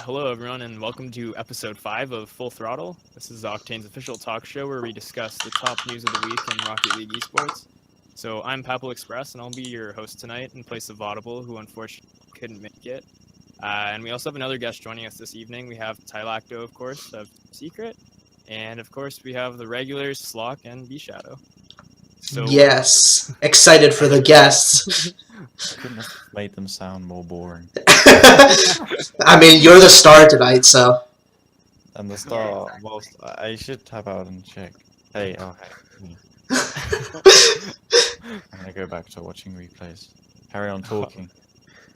Hello, everyone, and welcome to episode 5 of Full Throttle. This is Octane's official talk show where we discuss the top news of the week in Rocket League Esports. So I'm Papal Express, and I'll be your host tonight in place of Audible, who unfortunately couldn't make it. And we also have another guest joining us this evening. We have Tylacto, of course, of Secret, and of course we have the regulars, Slock and B-Shadow. So yes, excited for the guests. Couldn't have made them sound more boring. I mean, you're the star tonight, so. And the star, whilst I should tap out and check. Hey, oh hey. I'm gonna go back to watching replays. Carry on talking.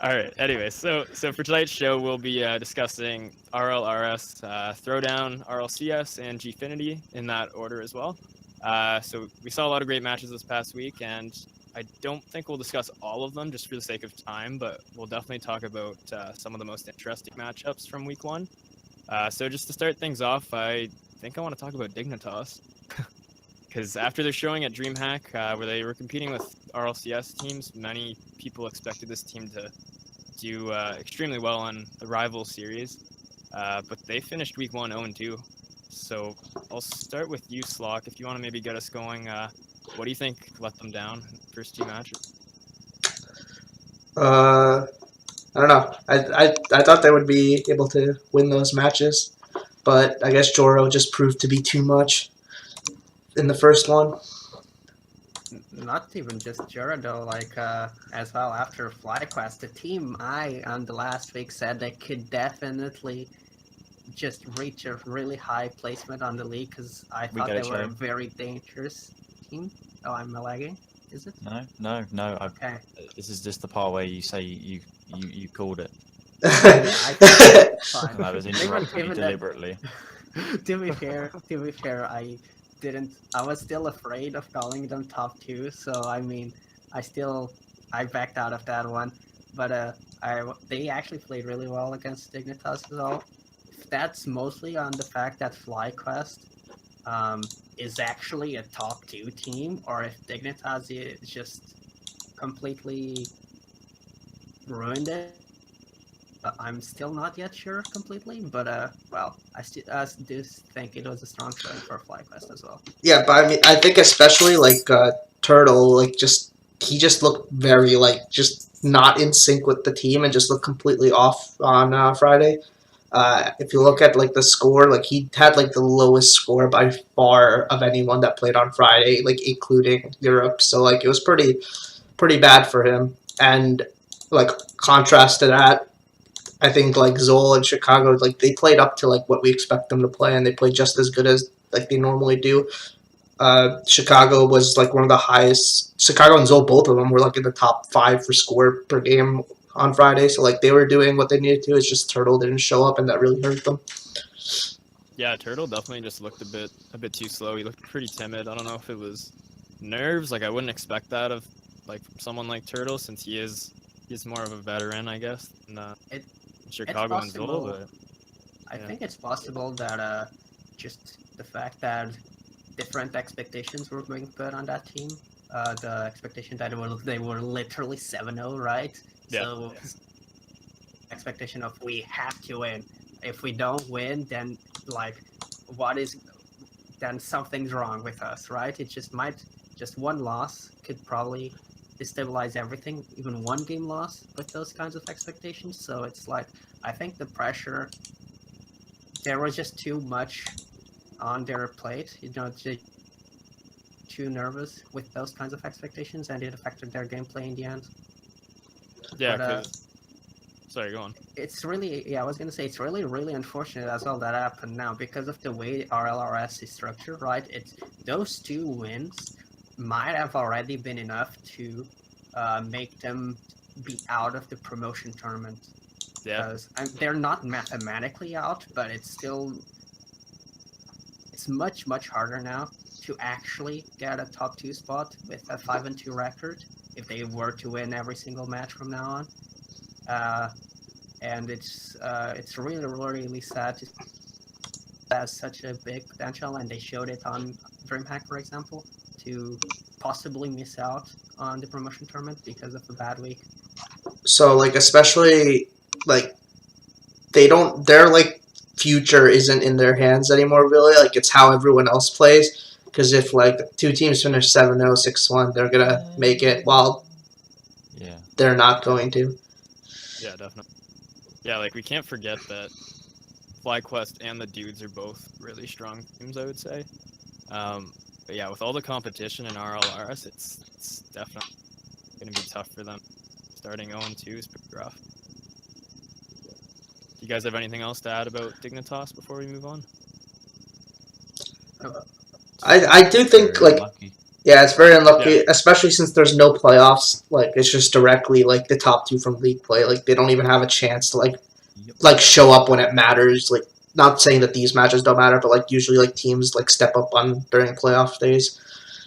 All right. Anyway, so for tonight's show, we'll be discussing RLRS, Throwdown, RLCS, and Gfinity in that order as well. So we saw a lot of great matches this past week, and I don't think we'll discuss all of them just for the sake of time, but we'll definitely talk about some of the most interesting matchups from week 1. So just to start things off, I think I want to talk about Dignitas. Because after their showing at DreamHack, where they were competing with RLCS teams, many people expected this team to do extremely well in the rival series, but they finished week 1 0-2. So I'll start with you, Slock, if you want to maybe get us going. What do you think let them down in the first 2 matches? I don't know. I thought they would be able to win those matches, but I guess Joro just proved to be too much in the first one. Not even just Jura though, as well after FlyQuest, the team I on the last week said they could definitely just reach a really high placement on the league because I thought they were a very dangerous team. Oh, I'm lagging. Is it? No. Okay. This is just the part where you say you called it. I think it's fine. And I was interrupting you deliberately. To be fair, I was still afraid of calling them top 2, so I mean, I backed out of that one, but they actually played really well against Dignitas as well. That's mostly on the fact that FlyQuest is actually a top 2 team, or if Dignitas is just completely ruined it. I'm still not yet sure completely, but well, I do think it was a strong showing for FlyQuest as well. Yeah, but I mean, I think especially Turtle, he just looked very just not in sync with the team and just looked completely off on Friday. If you look at the score, he had the lowest score by far of anyone that played on Friday, including Europe. So it was pretty bad for him. And contrast to that, I think Zol and Chicago, they played up to what we expect them to play, and they played just as good as they normally do. Chicago was one of the highest. Chicago and Zol, both of them, were in the top 5 for score per game on Friday. So they were doing what they needed to. It's just Turtle didn't show up, and that really hurt them. Yeah, Turtle definitely just looked a bit too slow. He looked pretty timid. I don't know if it was nerves. I wouldn't expect that of someone like Turtle, since he's more of a veteran, I guess, than Chicago and Zol. But I think it's possible that just the fact that different expectations were being put on that team. The expectation that they were literally 7-0, right? Yeah. So expectation of we have to win. If we don't win, then then something's wrong with us, right? It just one loss could probably destabilize everything. Even one game loss with those kinds of expectations. So it's I think the pressure, there was just too much on their plate. Too nervous with those kinds of expectations, and it affected their gameplay in the end. yeah, sorry, go on. It's really, I was gonna say, it's really, really unfortunate as well that happened now because of the way RLRS is structured, right? Those 2 wins might have already been enough to make them be out of the promotion tournament. Yeah. Because they're not mathematically out, but it's much, much harder now to actually get a top 2 spot with a 5-2 record if they were to win every single match from now on. And it's really, really sad to have such a big potential, and they showed it on DreamHack, for example, to possibly miss out on the promotion tournament because of a bad week. So especially they don't. Their like future isn't in their hands anymore. Really, like it's how everyone else plays. Because if like two teams finish 7-0, 6-1, they're gonna make it. While Yeah. they're not going to. Yeah, definitely. Yeah, like we can't forget that FlyQuest and the Dudes are both really strong teams, I would say. But yeah, with all the competition in RLRS, it's definitely going to be tough for them. Starting 0-2 is pretty rough. Do you guys have anything else to add about Dignitas before we move on? I do think Very like lucky. yeah, it's very unlucky, Yeah. especially since there's no playoffs. Like it's just directly like the top two from league play. Like they don't even have a chance to like show up when it matters. Like not saying that these matches don't matter, but like usually like teams like step up on during playoff days.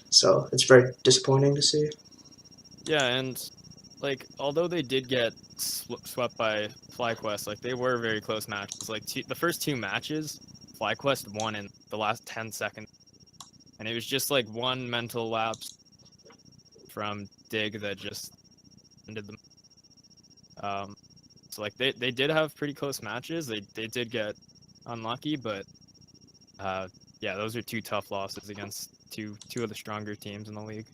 So it's very disappointing to see. Yeah, and like although they did get swept by FlyQuest, like they were very close matches. Like the first two matches, FlyQuest won in the last 10 seconds, and it was just like one mental lapse from Dig that just ended them. So like they did have pretty close matches. They did get unlucky, but yeah, those are two tough losses against two of the stronger teams in the league.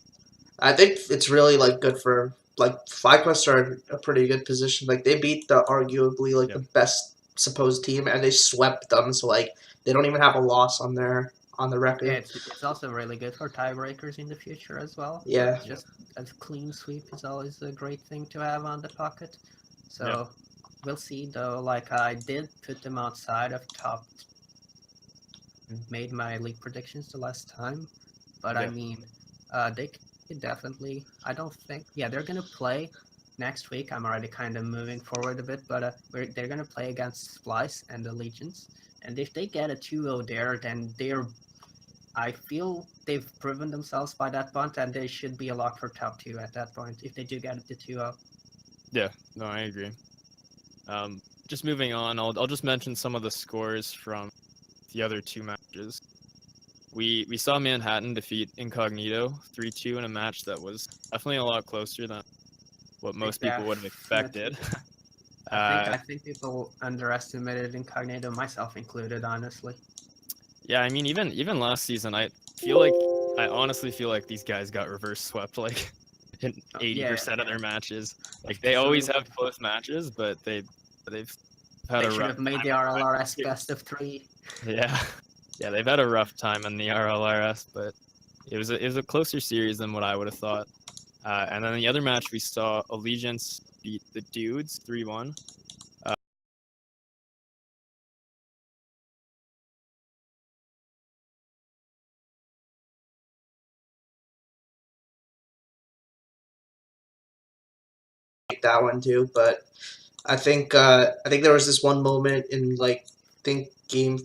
I think it's really like good for like FlyQuest are in a pretty good position. Like they beat the arguably like Yep. the best supposed team and they swept them. So like they don't even have a loss on the record. Yeah, it's also really good for tiebreakers in the future as well. Yeah. Just a clean sweep is always a great thing to have on the pocket. So Yeah. we'll see though. Like I did put them outside of top. Made my league predictions the last time, but I Yeah. mean, they could definitely. I don't think. Yeah, they're gonna play next week. I'm already kind of moving forward a bit, but they're gonna play against Splice and the Legions, and if they get a 2-0 there, then they're. I feel they've proven themselves by that point, and they should be a lock for top 2 at that point if they do get the 2-0. Yeah, no, I agree. Just moving on, I'll just mention some of the scores from the other two matches. We saw Manhattan defeat Incognito 3-2 in a match that was definitely a lot closer than what most people would have expected. I think people underestimated Incognito, myself included, honestly. Yeah, I mean, even last season, I honestly feel like these guys got reverse swept like in 80% of their matches. Like they always have close matches, but they've had They a should rough have made time the on RLRS best of 3. Yeah, yeah, they've had a rough time in the RLRS, but it was a closer series than what I would have thought. And then the other match we saw, Allegiance beat the Dudes 3-1. That one too, but I think there was this one moment in like I think game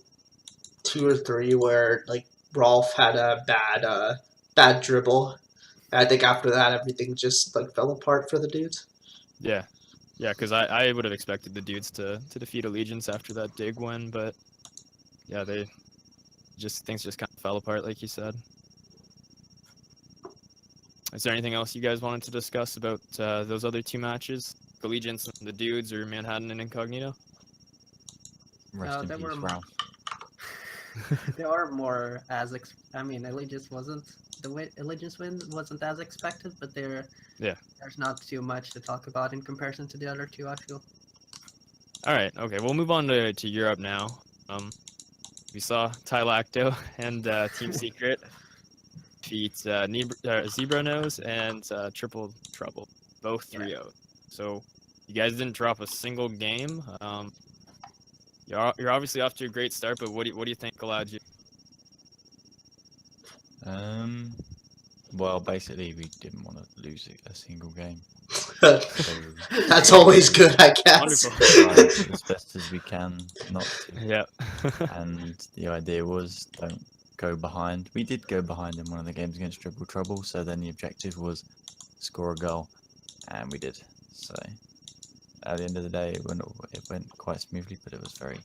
2 or 3 where like Rolf had a bad dribble. And I think after that everything just like fell apart for the Dudes. Yeah, because I would have expected the Dudes to defeat Allegiance after that Dig win, but yeah, things just kind of fell apart, like you said. Is there anything else you guys wanted to discuss about those other two matches? Allegiance and the Dudes, or Manhattan and Incognito? Rest in They were peace, Ralph. they are more as I mean, Allegiance wasn't Allegiance win wasn't as expected, but there's not too much to talk about in comparison to the other two, I feel. All right, okay, we'll move on to Europe now. We saw Tylacto and Team Secret defeat Zebra Nose and Triple Trouble, both 3-0. So you guys didn't drop a single game. You're obviously off to a great start, but what do you think allowed you? Well, basically, we didn't want to lose a single game. That's always good, I guess. Wonderful. As best as we can not to. Yeah. And the idea was don't go behind. We did go behind in one of the games against Triple Trouble, so then the objective was score a goal, and we did. So at the end of the day, it went quite smoothly, but it was very,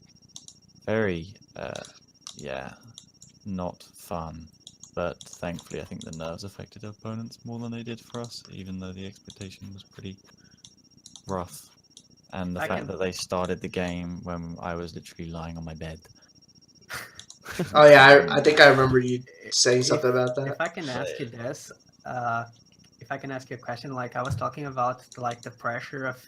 not fun. But thankfully, I think the nerves affected opponents more than they did for us, even though the expectation was pretty rough. And the I fact can- that they started the game when I was literally lying on my bed. Oh yeah, I think I remember you saying If- something about If that. I can ask you this, if I can ask you a question, like I was talking about, like the pressure of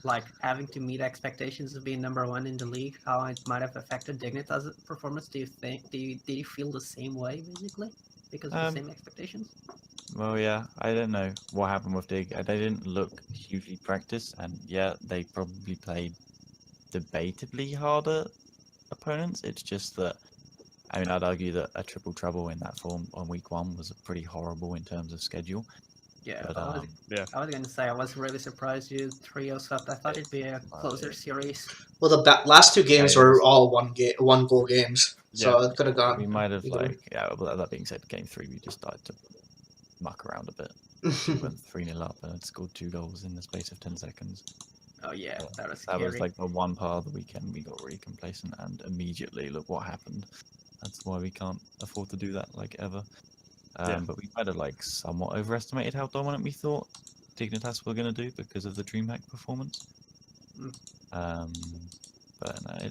like having to meet expectations of being number one in the league, how it might have affected Dignitas' performance. Do you think? Did you feel the same way basically because of the same expectations? Well, yeah, I don't know what happened with Dig. They didn't look hugely practiced, and yeah, they probably played debatably harder opponents. It's just that, I mean, I'd argue that a triple trouble in that form on week 1 was pretty horrible in terms of schedule. Yeah, But I was gonna say I was really surprised you trio swept. I thought it'd be a closer series. Well, the last two games Yeah, it were was- all one goal games, so Yeah. it could have gone. we might have either way. but that being said, game 3 we just started to muck around a bit. We went 3-0 up and had scored 2 goals in the space of 10 seconds. Oh yeah, Yeah, that was That scary. was like the one part of the weekend we got really complacent, and immediately look what happened. That's why we can't afford to do that like ever. Yeah. But we might have like somewhat overestimated how dominant we thought Dignitas were going to do because of the DreamHack performance. Mm. But no,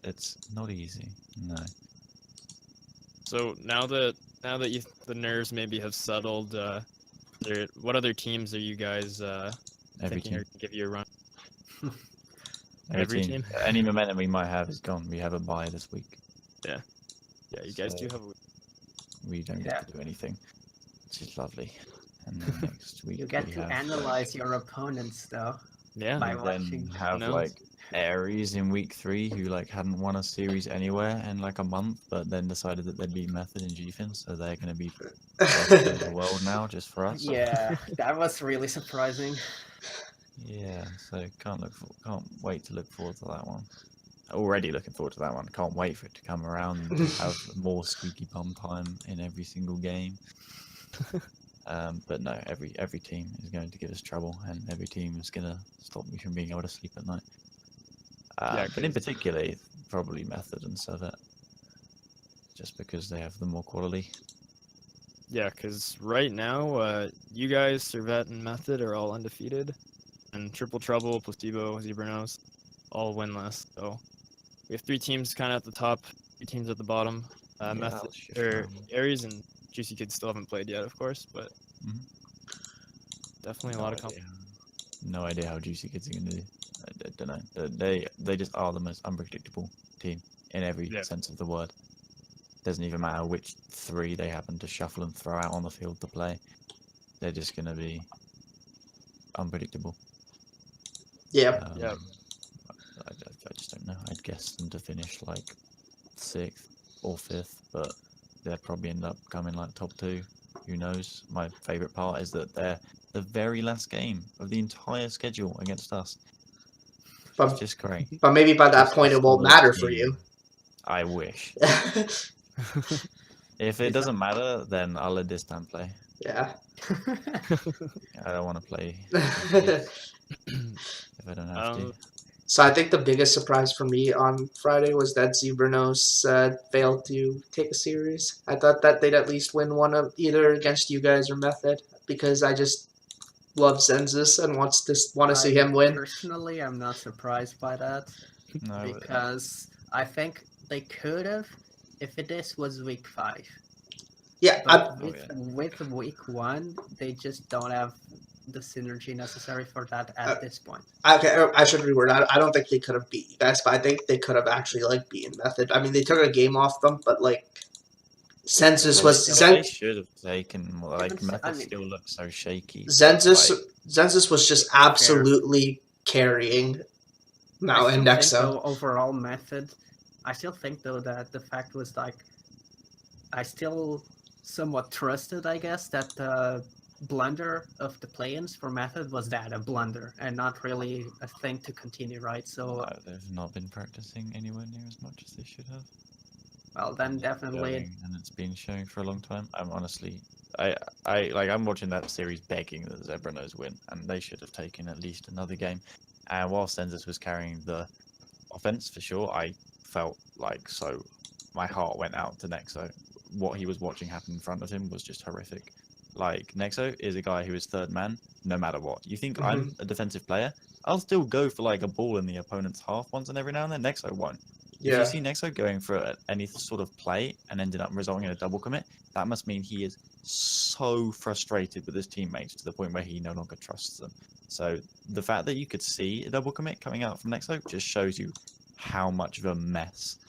it's not easy. No. So now that the nerves maybe have settled, what other teams are you guys Every thinking team. are gonna give you a run? Every every team. team? Any momentum we might have is gone. We have a bye this week. Yeah, you guys do So- have. We don't Yeah. get to do anything, which is lovely. And then next week You get we to have, analyze your opponents though. Yeah. By we then watching. have knows? like Aries in week 3 who like hadn't won a series anywhere in like a month, but then decided that they'd beat Method in Gfin, so they're going to be best in the world now just for us. Yeah, that was really surprising. Yeah, so can't wait to look forward to that one. Already looking forward to that one. Can't wait for it to come around and to have more squeaky bum time in every single game. But no, every team is going to give us trouble, and every team is going to stop me from being able to sleep at night. Yeah, But in particular, probably Method and Servet, just because they have the more quality. Yeah, because right now, you guys, Servet and Method, are all undefeated, and Triple Trouble, Placebo, Zebranos, all winless. So we have 3 teams kind of at the top, 3 teams at the bottom. Yeah, Method that'll shift or around. Aries and Juicy Kids still haven't played yet, of course, but Mhm. definitely a lot of No idea how Juicy Kids are going to do. I don't know. They just are the most unpredictable team in every Yeah. sense of the word. Doesn't even matter which 3 they happen to shuffle and throw out on the field to play. They're just going to be unpredictable. Yeah. Yeah. I just don't know. I'd guess them to finish like 6th or 5th, but they'll probably end up coming like top 2. Who knows? My favourite part is that they're the very last game of the entire schedule against us. It's But, just great. but maybe by that Just point a it won't solid matter for team. you. I wish. competition. If it doesn't matter, then I'll let this time play. Yeah. I don't want to play if I don't have to. So I think the biggest surprise for me on Friday was that Zebranos failed to take a series. I thought that they'd at least win one of either against you guys or Method, because I just love Zenzus and want to see him win. Personally, I'm not surprised by that No, because I think they could have if this was week 5. Yeah, But yeah. with week 1, they just don't have the synergy necessary for that at this point. okay, I should reword. I don't think they could have beat you guys, but I think they could have actually like beaten Method. I mean, they took a game off them, but like Zenzus they should have taken like Method I mean- still looks so shaky. Zenzus was just Fair. absolutely carrying Mao and I still think, Nexo. though, overall method, I still think though that the fact was like, I still somewhat trusted, I guess, that the blunder of the play-ins for method was that a blunder and not really a thing to continue, right? So No, they've not been practicing anywhere near as much as they should have. well, then And it's definitely showing, and it's been showing for a long time. I'm honestly, I'm watching that series begging that Zebranos win, and they should have taken at least another game. And while Zenzus was carrying the offense for sure, I felt like my heart went out to Nexo. What he was watching happen in front of him was just horrific. Like, Nexo is a guy who is third man no matter what. You think I'm a defensive player? I'll still go for like a ball in the opponent's half once and every now and then. Nexo won't. If Yeah. you see Nexo going for any sort of play and ended up resulting in a double commit, that must mean he is so frustrated with his teammates to the point where he no longer trusts them. So the fact that you could see a double commit coming out from Nexo just shows you how much of a mess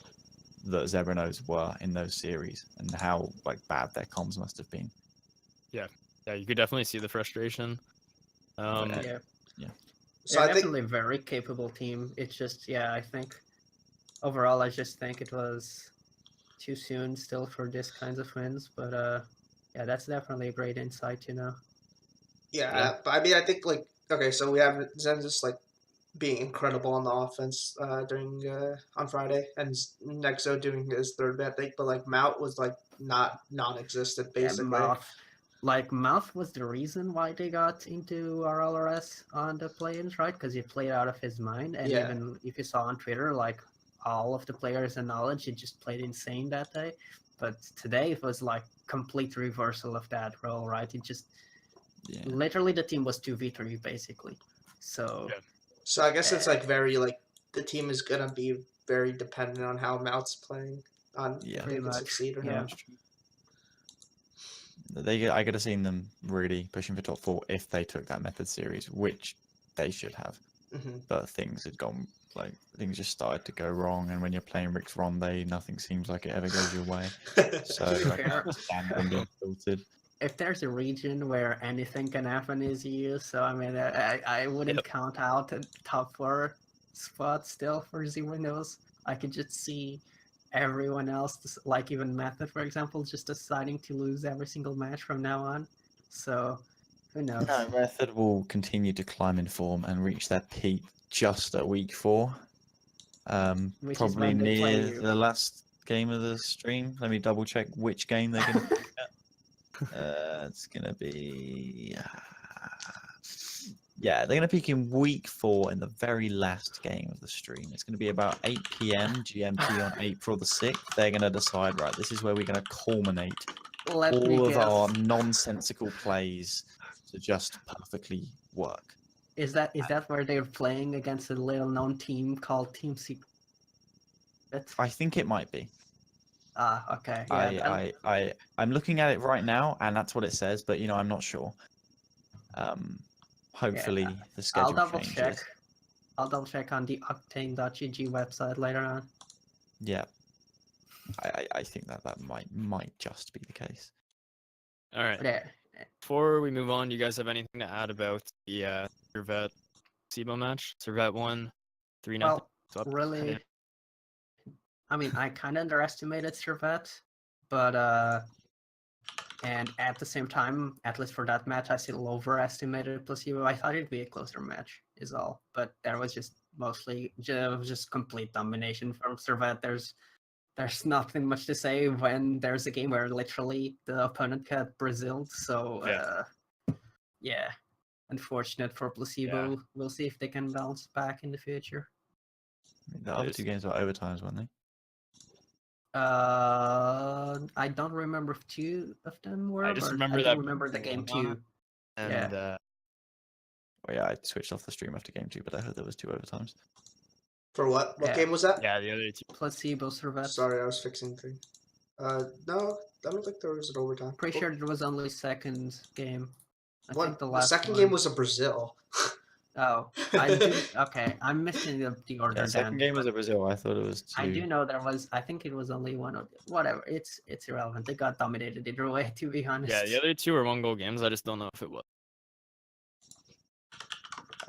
that Zebranos were in those series and how like bad their comms must have been. Yeah, you could definitely see the frustration. Yeah. So They're I think definitely a very capable team. It's just, yeah, I think overall, I just think it was too soon still for this kinds of wins. But yeah, that's definitely a great insight to know. yeah, but I mean I think like okay, so we have Zen just like being incredible on the offense during on Friday, and Nexo doing his third bad thing, but like Mount was like not non-existent Yeah, basically. Mouth was the reason why they got into RLRS on the play-ins, right? Because he played out of his mind, and Yeah. even if you saw on Twitter, like all of the players in Knowledge, he just played insane that day. But today it was like complete reversal of that role, right? It just literally the team was 2v3 basically. So So I guess it's like very like the team is gonna be very dependent on how Mount's playing on if they can succeed or not. I could have seen them really pushing for top 4 if they took that method series, which they should have. But things had gone things just started to go wrong, and when you're playing Rick's Ronde, nothing seems like it ever goes your way. So I can understand them being filtered. If there's a region where anything can happen, is EU. So I mean, I wouldn't count out the top 4 spot still for Zebranos. I could just see everyone else, like even Method, for example, just deciding to lose every single match from now on. So who knows? No, Method will continue to climb in form and reach their peak just at week 4. Probably near the last game of the stream. Let me double check which game they're going to peak at. It's going to be... yeah, they're going to peak in week 4 in the very last game of the stream. It's going to be about 8 PM GMT on April the 6th. They're going to decide, right, this is where we're going to culminate all of our nonsensical plays to just perfectly work. Is that where they're playing against a little known team called Team Secret? I think it might be. Okay. Yeah, I'm looking at it right now, and that's what it says. But I'm not sure. Hopefully the schedule changes. I'll double check on the Octane.gg website later on. Yeah, I think that might just be the case. All right. Before we move on, do you guys have anything to add about the Servet SIBO match? Servet won 3-0. Well, really, I mean, I kind of underestimated Servet, but and at the same time, at least for that match, I still overestimated Placebo. I thought it'd be a closer match, is all. But there was just mostly just complete domination from Servet. There's nothing much to say when there's a game where literally the opponent got Braziled. So yeah, unfortunate for Placebo. Yeah. We'll see if they can bounce back in the future. The other 2 games were overtimes, weren't they? I don't remember if 2 of them were. I just remember the game 2. And well, yeah, I switched off the stream after game 2, but I heard there was 2 overtimes. For what? What game was that? Yeah, the other 2. Placebo Servet. Sorry, I was fixing things. No, I don't think there was an overtime. Pretty sure there was only second game. I think the second game was a Brazil. Oh, okay. I'm missing the order. Yeah, second game was a Brazil. I thought it was 2. I do know there was. I think it was only 1. Whatever. It's irrelevant. They got dominated either way. To be honest. Yeah, the other 2 were 1-goal games. I just don't know if it was.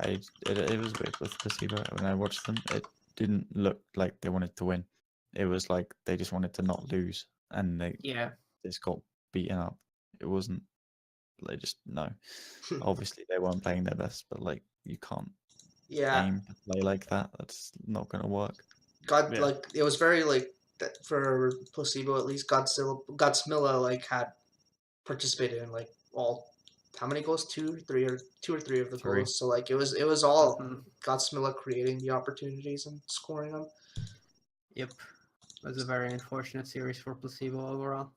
It was weird with Placebo. When I watched them, it didn't look like they wanted to win. It was like they just wanted to not lose, and they just got beaten up. It wasn't. They just no. Obviously, they weren't playing their best, but like you can't aim to play like that. That's not gonna work. Like it was very like for Placebo at least. Godsmilla like had participated in like all. How many goals? 2 or 3 of the goals. So like it was all Godsmilla creating the opportunities and scoring them. Yep, it was a very unfortunate series for Placebo overall.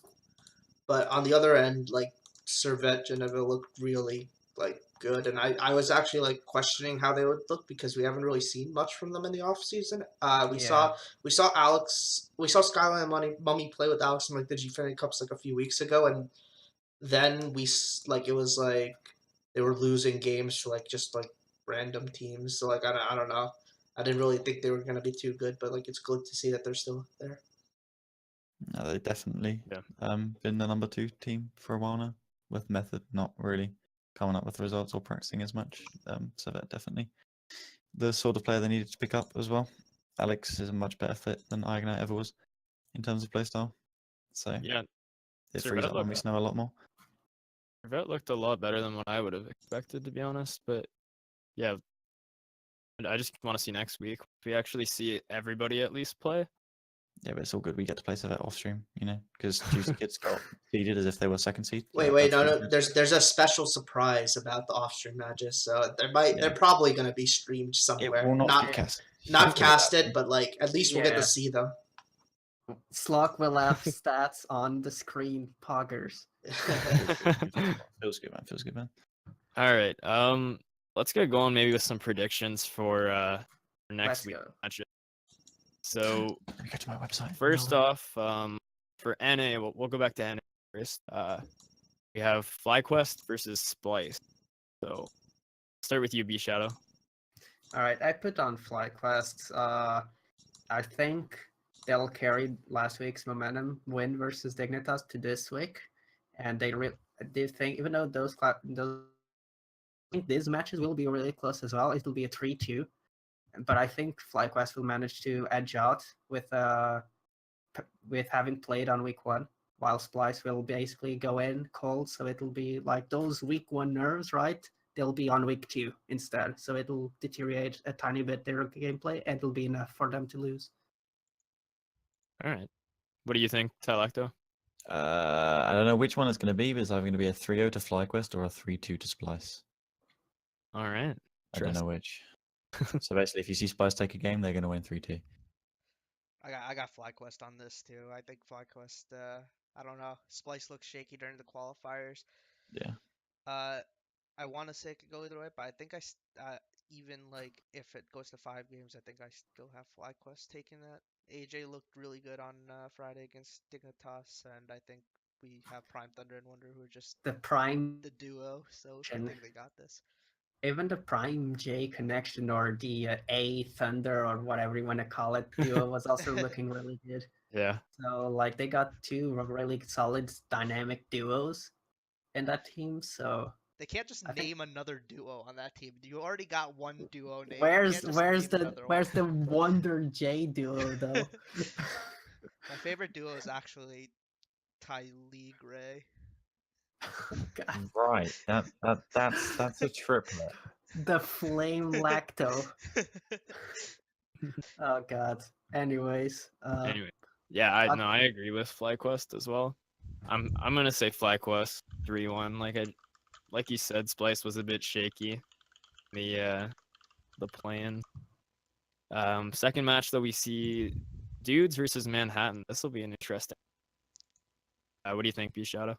But on the other end, like Servet Geneva looked really like good, and I was actually like questioning how they would look because we haven't really seen much from them in the off season. We Yeah. saw Skyline and Mummy play with Alex in like the Gfinity Cups like a few weeks ago, and then like it was like they were losing games to like just like random teams. So like I don't know. I didn't really think they were gonna be too good, but like it's good to see that they're still there. No, they've definitely Yeah. been the number 2 team for a while now, with Method not really coming up with results or practicing as much. So that definitely the sort of player they needed to pick up as well. Alex is a much better fit than Ignite ever was in terms of playstyle. So Yeah, it frees Servette up Army Snow a lot more. Servette looked a lot better than what I would have expected, to be honest. But yeah, I just want to see next week. If we actually see everybody at least play. Yeah, but it's all good. We get to play Servette off stream, you know, because Juicy Kids got seeded as if they were second seed. Wait, Yeah, wait, that's no, really no. good. There's a special surprise about the off-stream matches, so Yeah. they're probably gonna be streamed It somewhere. will not Not be cast. not casted, but like at least we'll get Yeah. to see them. Slok will have stats on the screen, poggers. Feels good, man. Feels good, man. All right. Let's get going maybe with some predictions for next Let's week go. matches. So Let me go to my website. first off, for NA, we'll go back to NA first. We have FlyQuest versus Splice. So start with you, B Shadow. All right, I put on FlyQuest. I think they'll carry last week's momentum win versus Dignitas to this week, and they think even though those I think these matches will be really close as well. It'll be a 3-2, but I think FlyQuest will manage to edge out with having played on week 1, while Splice will basically go in cold. So it'll be like those week 1 nerves, right? They'll be on week 2 instead. So it'll deteriorate a tiny bit their gameplay, and it'll be enough for them to lose. All right. What do you think, Tylacto? I don't know which one it's going to be, but it's either going to be a 3-0 to FlyQuest or a 3-2 to Splice. All right. I don't know which. So basically, if you see Splice take a game, they're going to win 3-2. I got FlyQuest on this too. I think FlyQuest. I don't know. Splice looks shaky during the qualifiers. Yeah. I want to say it could go either way, but I think even like if it goes to 5 games, I think I still have FlyQuest taking that. AJ looked really good on Friday against Dignitas, and I think we have Prime Thunder and Wonder who are just The Prime, the duo, so I and think they got this. even the Prime J connection or the A Thunder or whatever you want to call it duo was also looking really good. Yeah. So like they got 2 really solid dynamic duos in that team. So They can't just I think- name another duo on that team. You already got one duo name. You where's can't just where's name the another where's the one. Wonder J duo though? My favorite duo is actually Ty Lee Gray. God, Right. That's a triplet. the Flame Lacto. Oh God. Anyways, Anyway. Yeah, I agree with FlyQuest as well. I'm gonna say FlyQuest 3-1. Like you said, Splice was a bit shaky. The plan. Second match though, we see Dudes versus Manhattan. This will be an interesting. What do you think, B Shadow?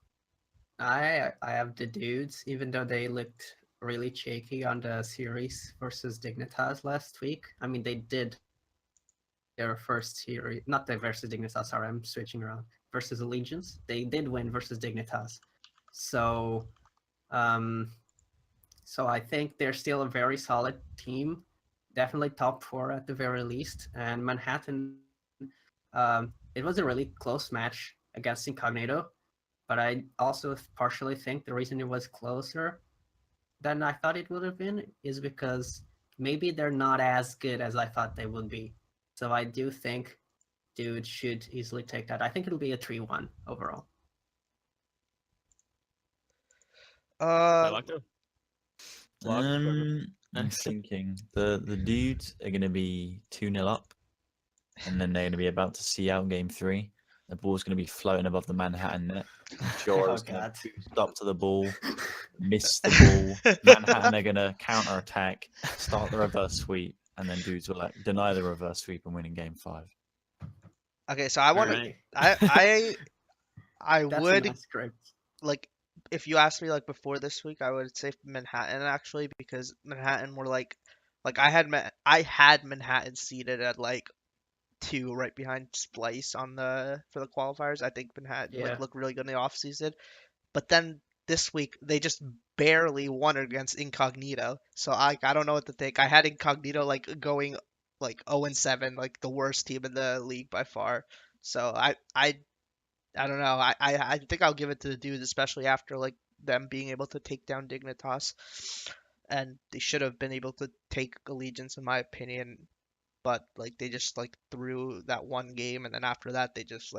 I have the Dudes, even though they looked really shaky on the series versus Dignitas last week. I mean, they did their first series, not the versus Dignitas. Sorry, I'm switching around. Versus Allegiance, they did win versus Dignitas. So, so I think they're still a very solid team. Definitely top 4 at the very least. And Manhattan, it was a really close match against Incognito. But I also partially think the reason it was closer than I thought it would have been is because maybe they're not as good as I thought they would be. So I do think Dude should easily take that. I think it'll be a 3-1 overall. Tylacto? I'm thinking the Dudes are going to be 2-0 up, and then they're going to be about to see out game 3. The ball's going to be floating above the Manhattan net. Jora's going to stop to the ball, miss the ball. Manhattan are going to counter attack, start the reverse sweep, and then Dudes will like deny the reverse sweep and win in game 5. Okay, so I want to. Alright. I That's a would nice script. like if you asked me like before this week, I would say Manhattan actually, because Manhattan were like I had Manhattan seated at like 2 right behind Splice on the for the qualifiers. I think Manhattan Yeah. like looked really good in the off season. But then this week they just barely won against Incognito. So I don't know what to think. I had Incognito like going like 0-7, like the worst team in the league by far. So I don't know. I think I'll give it to the dudes, especially after like them being able to take down Dignitas. And they should have been able to take Allegiance in my opinion, but like they just like threw that one game, and then after that they just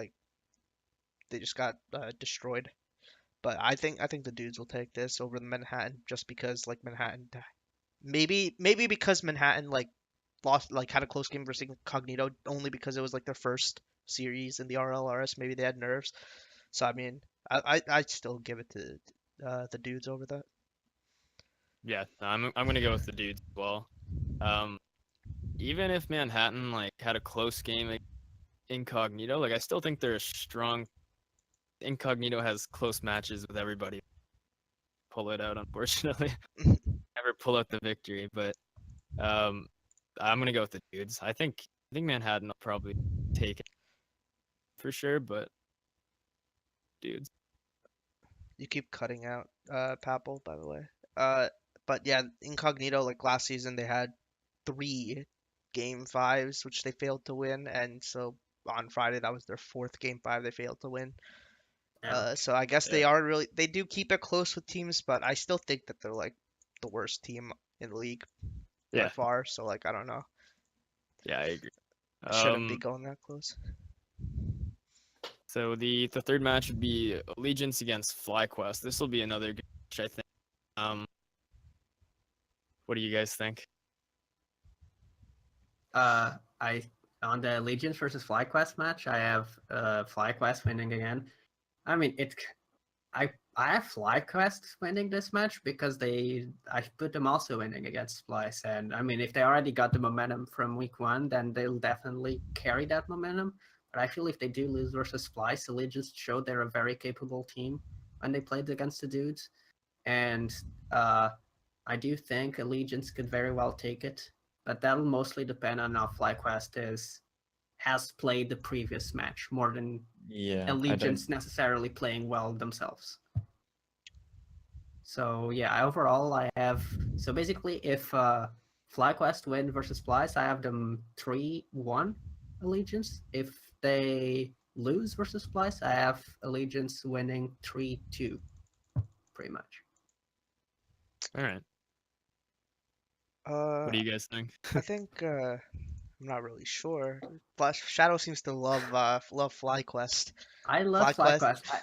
got destroyed. But I think the dudes will take this over the Manhattan, just because like Manhattan, maybe because Manhattan like lost, like had a close game versus Incognito, only because it was like their first series in the RLRS. Maybe they had nerves. So I mean, I'd still give it to the dudes over that. Yeah, no, I'm gonna go with the dudes as well. Um, Even if Manhattan like had a close game against Incognito, like I still think they're a strong. Incognito has close matches with everybody. Pull it out, unfortunately. Never pull out the victory, but um, I'm gonna go with the dudes. I think Manhattan will probably take it for sure, but dudes. You keep cutting out, Papel, by the way. Uh, but yeah, Incognito, like last season, they had 3 game 5s, which they failed to win, and so on Friday, that was their 4th game 5 they failed to win. Yeah. So I guess Yeah. they do keep it close with teams, but I still think that they're like the worst team in the league by Yeah, far. So like I don't know, yeah, I agree. it shouldn't be going that close. So the third match would be Allegiance against FlyQuest. This will be another good match, I think. What do you guys think? I on the Allegiance versus FlyQuest match, I have FlyQuest winning again. I mean, I have FlyQuest winning this match because I put them also winning against Splice, and I mean, if they already got the momentum from week 1, then they'll definitely carry that momentum. But I feel if they do lose versus Splice, Allegiance showed they're a very capable team when they played against the dudes, and I do think Allegiance could very well take it, but that'll mostly depend on how FlyQuest has played the previous match more than Yeah, I don't. Allegiance necessarily playing well themselves. So yeah, overall I have, so basically if FlyQuest win versus Splice, I have them 3-1 Allegiance. If they lose versus Splice, I have Allegiance winning 3-2, pretty much. All right. Uh, What do you guys think? I think I'm not really sure. Plus, Shadow seems to love FlyQuest. I love FlyQuest FlyQuest.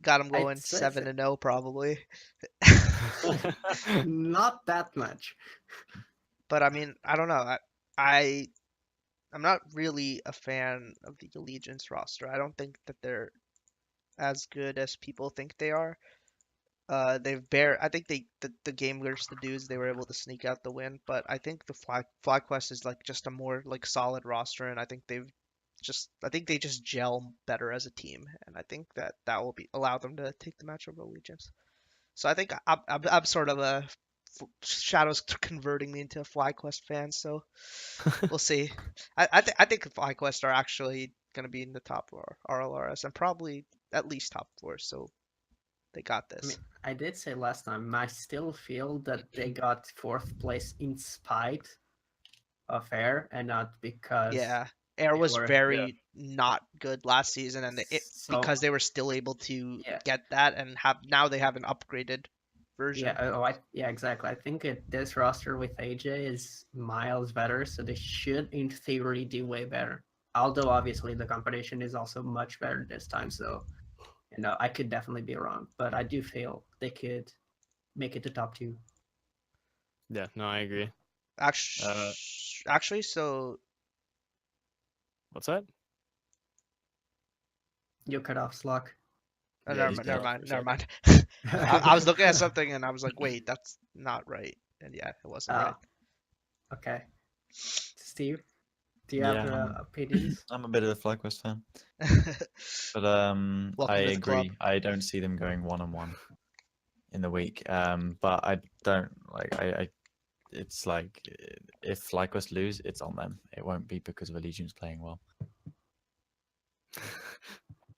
got him I'd going say 7-0 probably. not that much. But I mean, I don't know. I I'm not really a fan of the Allegiance roster. I don't think that they're as good as people think they are. I think the game versus the dudes, they were able to sneak out the win, but I think the FlyQuest is like just a more like solid roster, and I think they just gel better as a team, and I think that will be allow them to take the match over Allegiance. So I think I'm sort of a Shadows converting me into a FlyQuest fan, so we'll see. I think FlyQuest are actually gonna be in the top RLRS and probably at least top 4, so they got I mean, this. I did say last time, I still feel that they got 4th place in spite of Air and not because Yeah, Air they was were. very not good last season, and So because they were still able to yeah, get that and have now they have an upgraded version. yeah, exactly. I think this roster with AJ is miles better, so they should, in theory, do way better. Although obviously the competition is also much better this time, so I could definitely be wrong, but I do feel they could make it to top 2. Yeah, no, I agree. Actually, so What's that? You cut off Slock. Yeah, he's cut never off for mind, a never second. mind. I was looking at something and I was like, wait, that's not right. And yeah, it wasn't right. Okay. Steve? Do you have Yeah, opinions? I'm a bit of a FlyQuest fan, but Welcome I to the club. agree. I don't see them going 1-on-1 in the week. But I don't like. It's like if FlyQuest lose, it's on them. It won't be because of Allegiance playing well.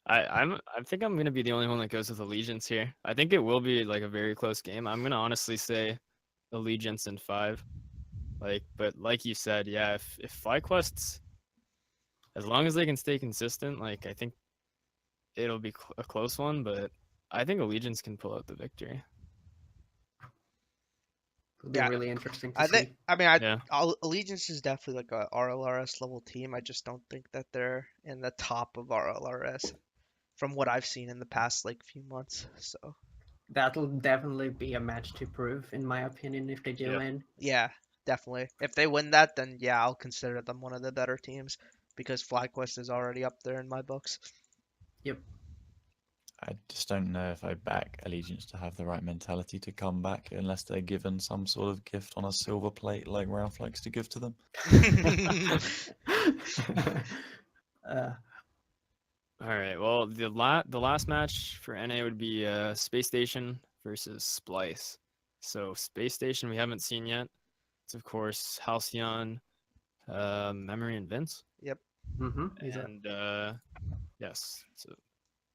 I think I'm gonna be the only one that goes with Allegiance here. I think it will be like a very close game. I'm gonna honestly say Allegiance in 5. But like you said, yeah, if FlyQuest's, as long as they can stay consistent, like I think it'll be a close one. But I think Allegiance can pull out the victory. It'll be Yeah, really interesting to I think. see. I mean, Yeah. Allegiance is definitely like a RLRS level team. I just don't think that they're in the top of RLRS from what I've seen in the past like few months. So That'll definitely be a match to prove, in my opinion, if they do Yep. win. yeah, definitely. If they win that, then yeah, I'll consider them one of the better teams because FlyQuest is already up there in my books. Yep. I just don't know if I back Allegiance to have the right mentality to come back unless they're given some sort of gift on a silver plate like Ralph likes to give to them. uh, All right. Well, the last match for NA would be Space Station versus Splice. So Space Station we haven't seen yet. It's of course Halcyon, Memory, and Vince. Yep. And yes. So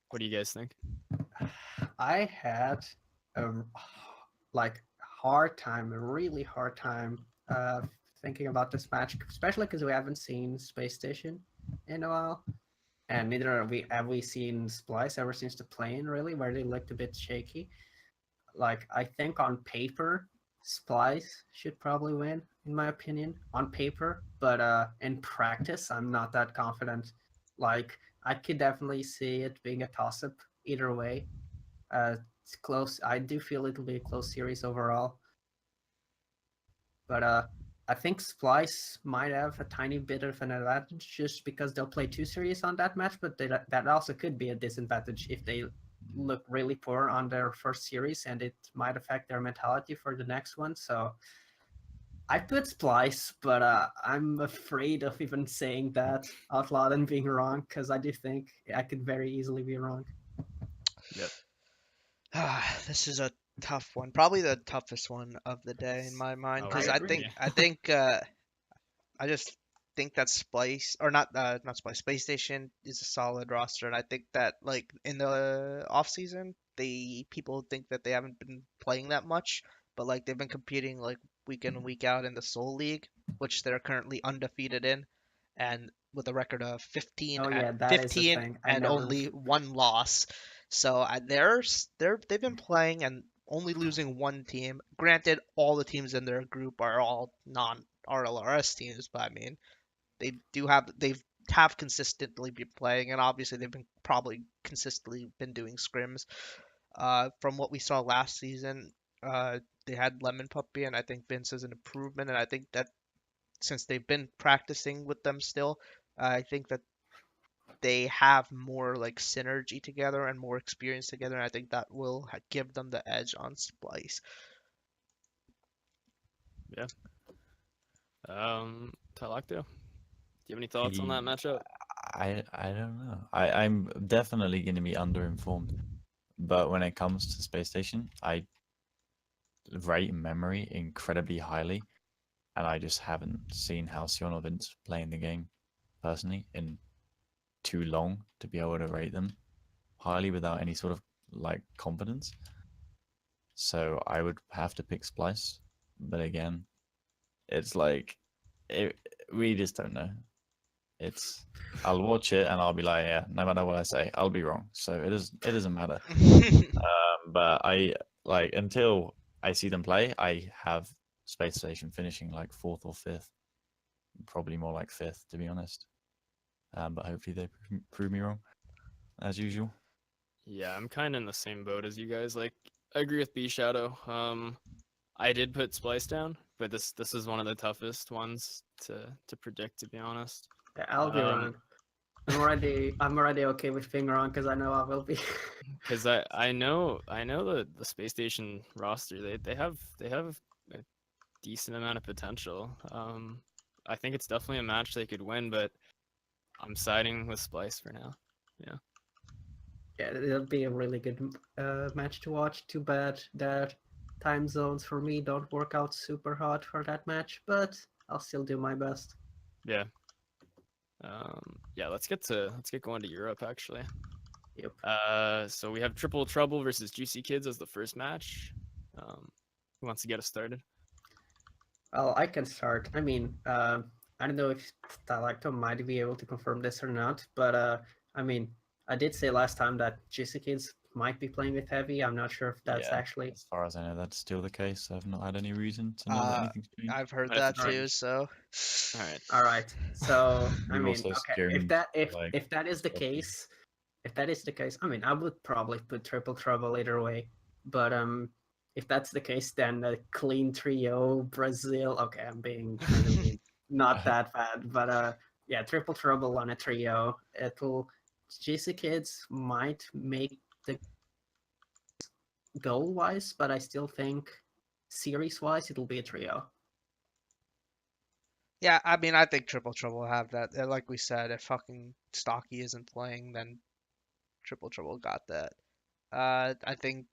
what do you guys think? I had a a really hard time thinking about this match, especially because we haven't seen Space Station in a while, and neither have we seen Splice ever since the plane, really, where they looked a bit shaky. Like, I think on paper, Splice should probably win, in my opinion, on paper, but in practice, I'm not that confident. Like, I could definitely see it being a toss-up either way. It's close. I do feel it'll be a close series overall. But I think Splice might have a tiny bit of an advantage just because they'll play 2 series on that match, but that also could be a disadvantage if they look really poor on their first series, and it might affect their mentality for the next one. So I put Splice, but I'm afraid of even saying that out loud and being wrong, because I do think I could very easily be wrong. Yep. This is a tough one. Probably the toughest one of the day in my mind Oh, because I I agree. think I just think that Splice or not Splice Space Station is a solid roster, and I think that like in the off season, people think that they haven't been playing that much, but like they've been competing like week in and week out in the Soul League, which they're currently undefeated in, and with a record of 15 Oh and yeah, that is the 15 thing. and only one loss. So they've been playing and only losing one team. Granted, all the teams in their group are all non RLRS teams, but I mean, they've have consistently been playing, and obviously they've been probably consistently been doing scrims. From what we saw last season, they had Lemon Puppy, and I think Vince is an improvement, and I think that since they've been practicing with them still, I think that they have more like synergy together and more experience together, and I think that will give them the edge on Splice. Yeah. Talacto, do you have any thoughts on that matchup? I don't know. I'm definitely going to be underinformed, but when it comes to Space Station, I rate Memory incredibly highly, and I just haven't seen Halcyon or Vince playing the game personally in too long to be able to rate them highly without any sort of like confidence. So I would have to pick Splice, but again, it's like we just don't know. I'll watch it and I'll be like, yeah, no matter what I say, I'll be wrong. So it doesn't matter. But I like until I see them play, I have Space Station finishing like 4th or 5th, probably more like 5th to be honest. But hopefully they prove me wrong, as usual. Yeah, I'm kind of in the same boat as you guys. Like, I agree with B Shadow. I did put Splice down, but this is one of the toughest ones to predict, to be honest. Yeah, I'll be wrong. I'm already okay with being wrong because I know I will be. Because I know the Space Station roster, they have a decent amount of potential. I think it's definitely a match they could win, but I'm siding with Splice for now. Yeah, it'll be a really good match to watch. Too bad that time zones for me don't work out super hard for that match, but I'll still do my best. Yeah. Yeah, let's get going to Europe actually. Yep. So we have Triple Trouble versus Juicy Kids as the first match. Who wants to get us started? Well, I can start. I mean, I don't know if Stalacto might be able to confirm this or not, but I mean, I did say last time that GC Kids might be playing with Heavy. I'm not sure if that's Yeah, actually. as far as I know, that's still the case. I've not had any reason to know that anything's changed. I've heard Might have that to too. change. So. All right. All right. So I We've mean, also okay, skirmed, like, if that is the Stocky. case, I mean, I would probably put Triple Trouble either way. But if that's the case, then a clean trio Brazil. Okay, I'm being kind of mean. Not that bad, but yeah, Triple Trouble on a trio. It'll GC Kids might make the goal wise, but I still think series wise it'll be a trio. Yeah, I mean, I think Triple Trouble will have that. Like we said, if fucking Stocky isn't playing, then Triple Trouble got that. I think,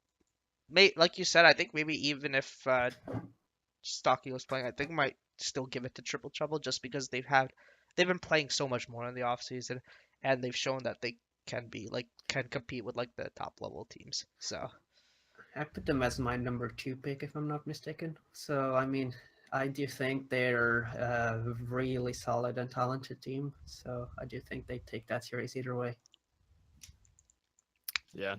like you said, I think maybe even if Stocky was playing, I think might still give it to Triple Trouble just because they've been playing so much more in the off season, and they've shown that they can compete with like the top level teams. So I put them as my number 2 pick, if I'm not mistaken. So, I mean, I do think they're a really solid and talented team. So, I do think they take that series either way. Yeah.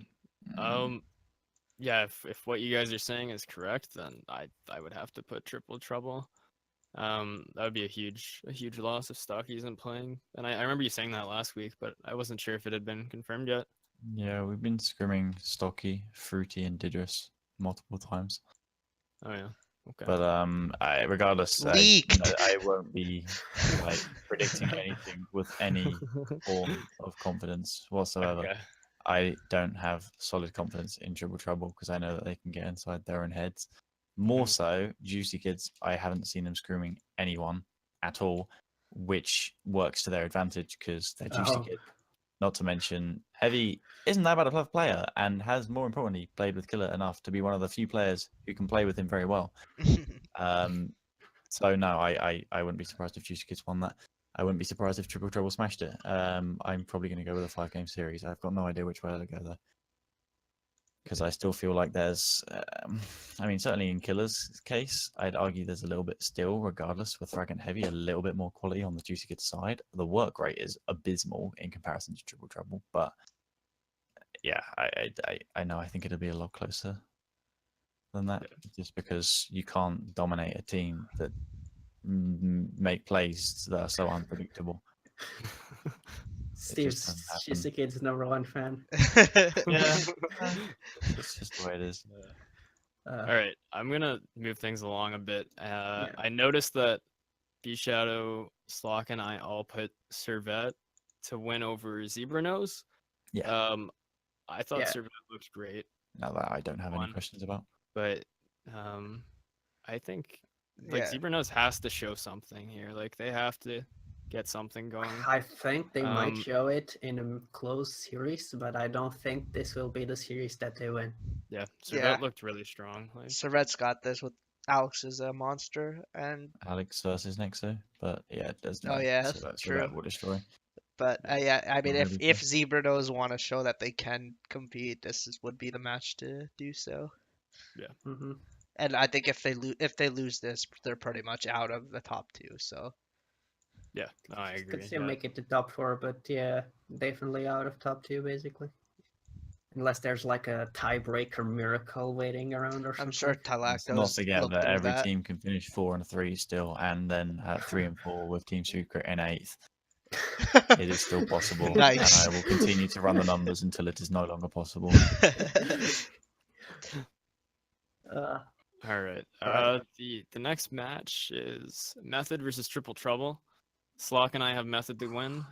Yeah. If what you guys are saying is correct, then I would have to put Triple Trouble. That would be a huge loss if Stocky isn't playing. And I remember you saying that last week, but I wasn't sure if it had been confirmed yet. Yeah, we've been scrimming Stocky, Fruity, and Didris multiple times. Oh yeah. Okay. But regardless, Leaked. I won't be like predicting anything with any form of confidence whatsoever. Okay. I don't have solid confidence in Triple Trouble because I know that they can get inside their own heads. More so, Juicy Kids, I haven't seen them screaming anyone at all, which works to their advantage because they're Juicy Oh. Kids. Not to mention, Heavy isn't that bad of a player and has, more importantly, played with Killer enough to be one of the few players who can play with him very well. So no, I wouldn't be surprised if Juicy Kids won that. I wouldn't be surprised if Triple Trouble smashed it. I'm probably going to go with a 5-game series. I've got no idea which way to go though, because I still feel like there's, I mean, certainly in Killer's case, I'd argue there's a little bit still, regardless, with Frag and Heavy, a little bit more quality on the Juicy Kids side. The work rate is abysmal in comparison to Triple Trouble, but yeah, I know. I think it'll be a lot closer than that, just because you can't dominate a team that make plays that are so unpredictable. Steve's GC Kids number 1 fan. Yeah, it's just the way it is. All right, I'm gonna move things along a bit. I noticed that B Shadow, Slock, and I all put Servette to win over Zebra Nose. Yeah. I thought Servette looked great. Now that I don't have any questions about. But I think Zebra Nose has to show something here. Like they have to get something going. I think they might show it in a close series, but I don't think this will be the series that they win. Yeah, Servette looked really strong. Like Servette's got this with Alex is a monster and Alex versus Nexo, but yeah, there's no. Oh yeah, so that will destroy. But yeah, I mean, if Zebra Nose want to show that they can compete, would be the match to do so. Yeah. Mm-hmm. And I think if they lose this, they're pretty much out of the top 2. So. Yeah, no, I agree. Could still make it to top 4, but yeah, definitely out of top 2 basically. Unless there's like a tiebreaker miracle waiting around or something. I'm sure Talacto's not forget that every that. team can finish 4 and 3 still, and then 3 and 4 with Team Secret in 8th. It is still possible, Nice. And I will continue to run the numbers until it is no longer possible. All right. The next match is Method versus Triple Trouble. Slock and I have Method to win.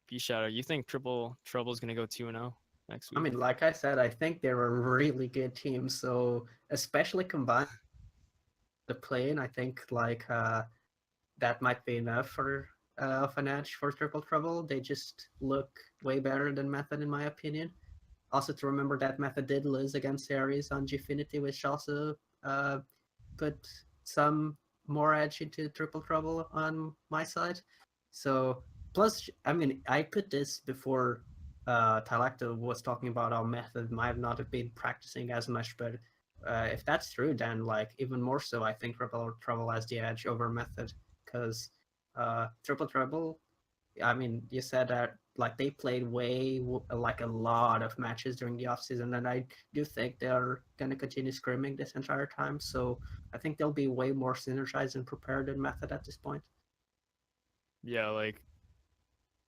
B Shadow, you think Triple Trouble is gonna go 2-0 next week? I mean, like I said, I think they're a really good team. So especially combined the plane, I think like that might be enough for of an edge for Triple Trouble. They just look way better than Method, in my opinion. Also, to remember that Method did lose against Ares on Gfinity, which also put some more edge into Triple Trouble on my side. So, plus, I mean, I put this before Tylacto was talking about how Method might not have been practicing as much, but if that's true, then like even more so, I think Triple Trouble has the edge over Method because Triple Trouble. I mean, you said that like they played like a lot of matches during the off season, and I do think they're gonna continue scrimming this entire time. So I think they'll be way more synergized and prepared than Method at this point. Yeah, like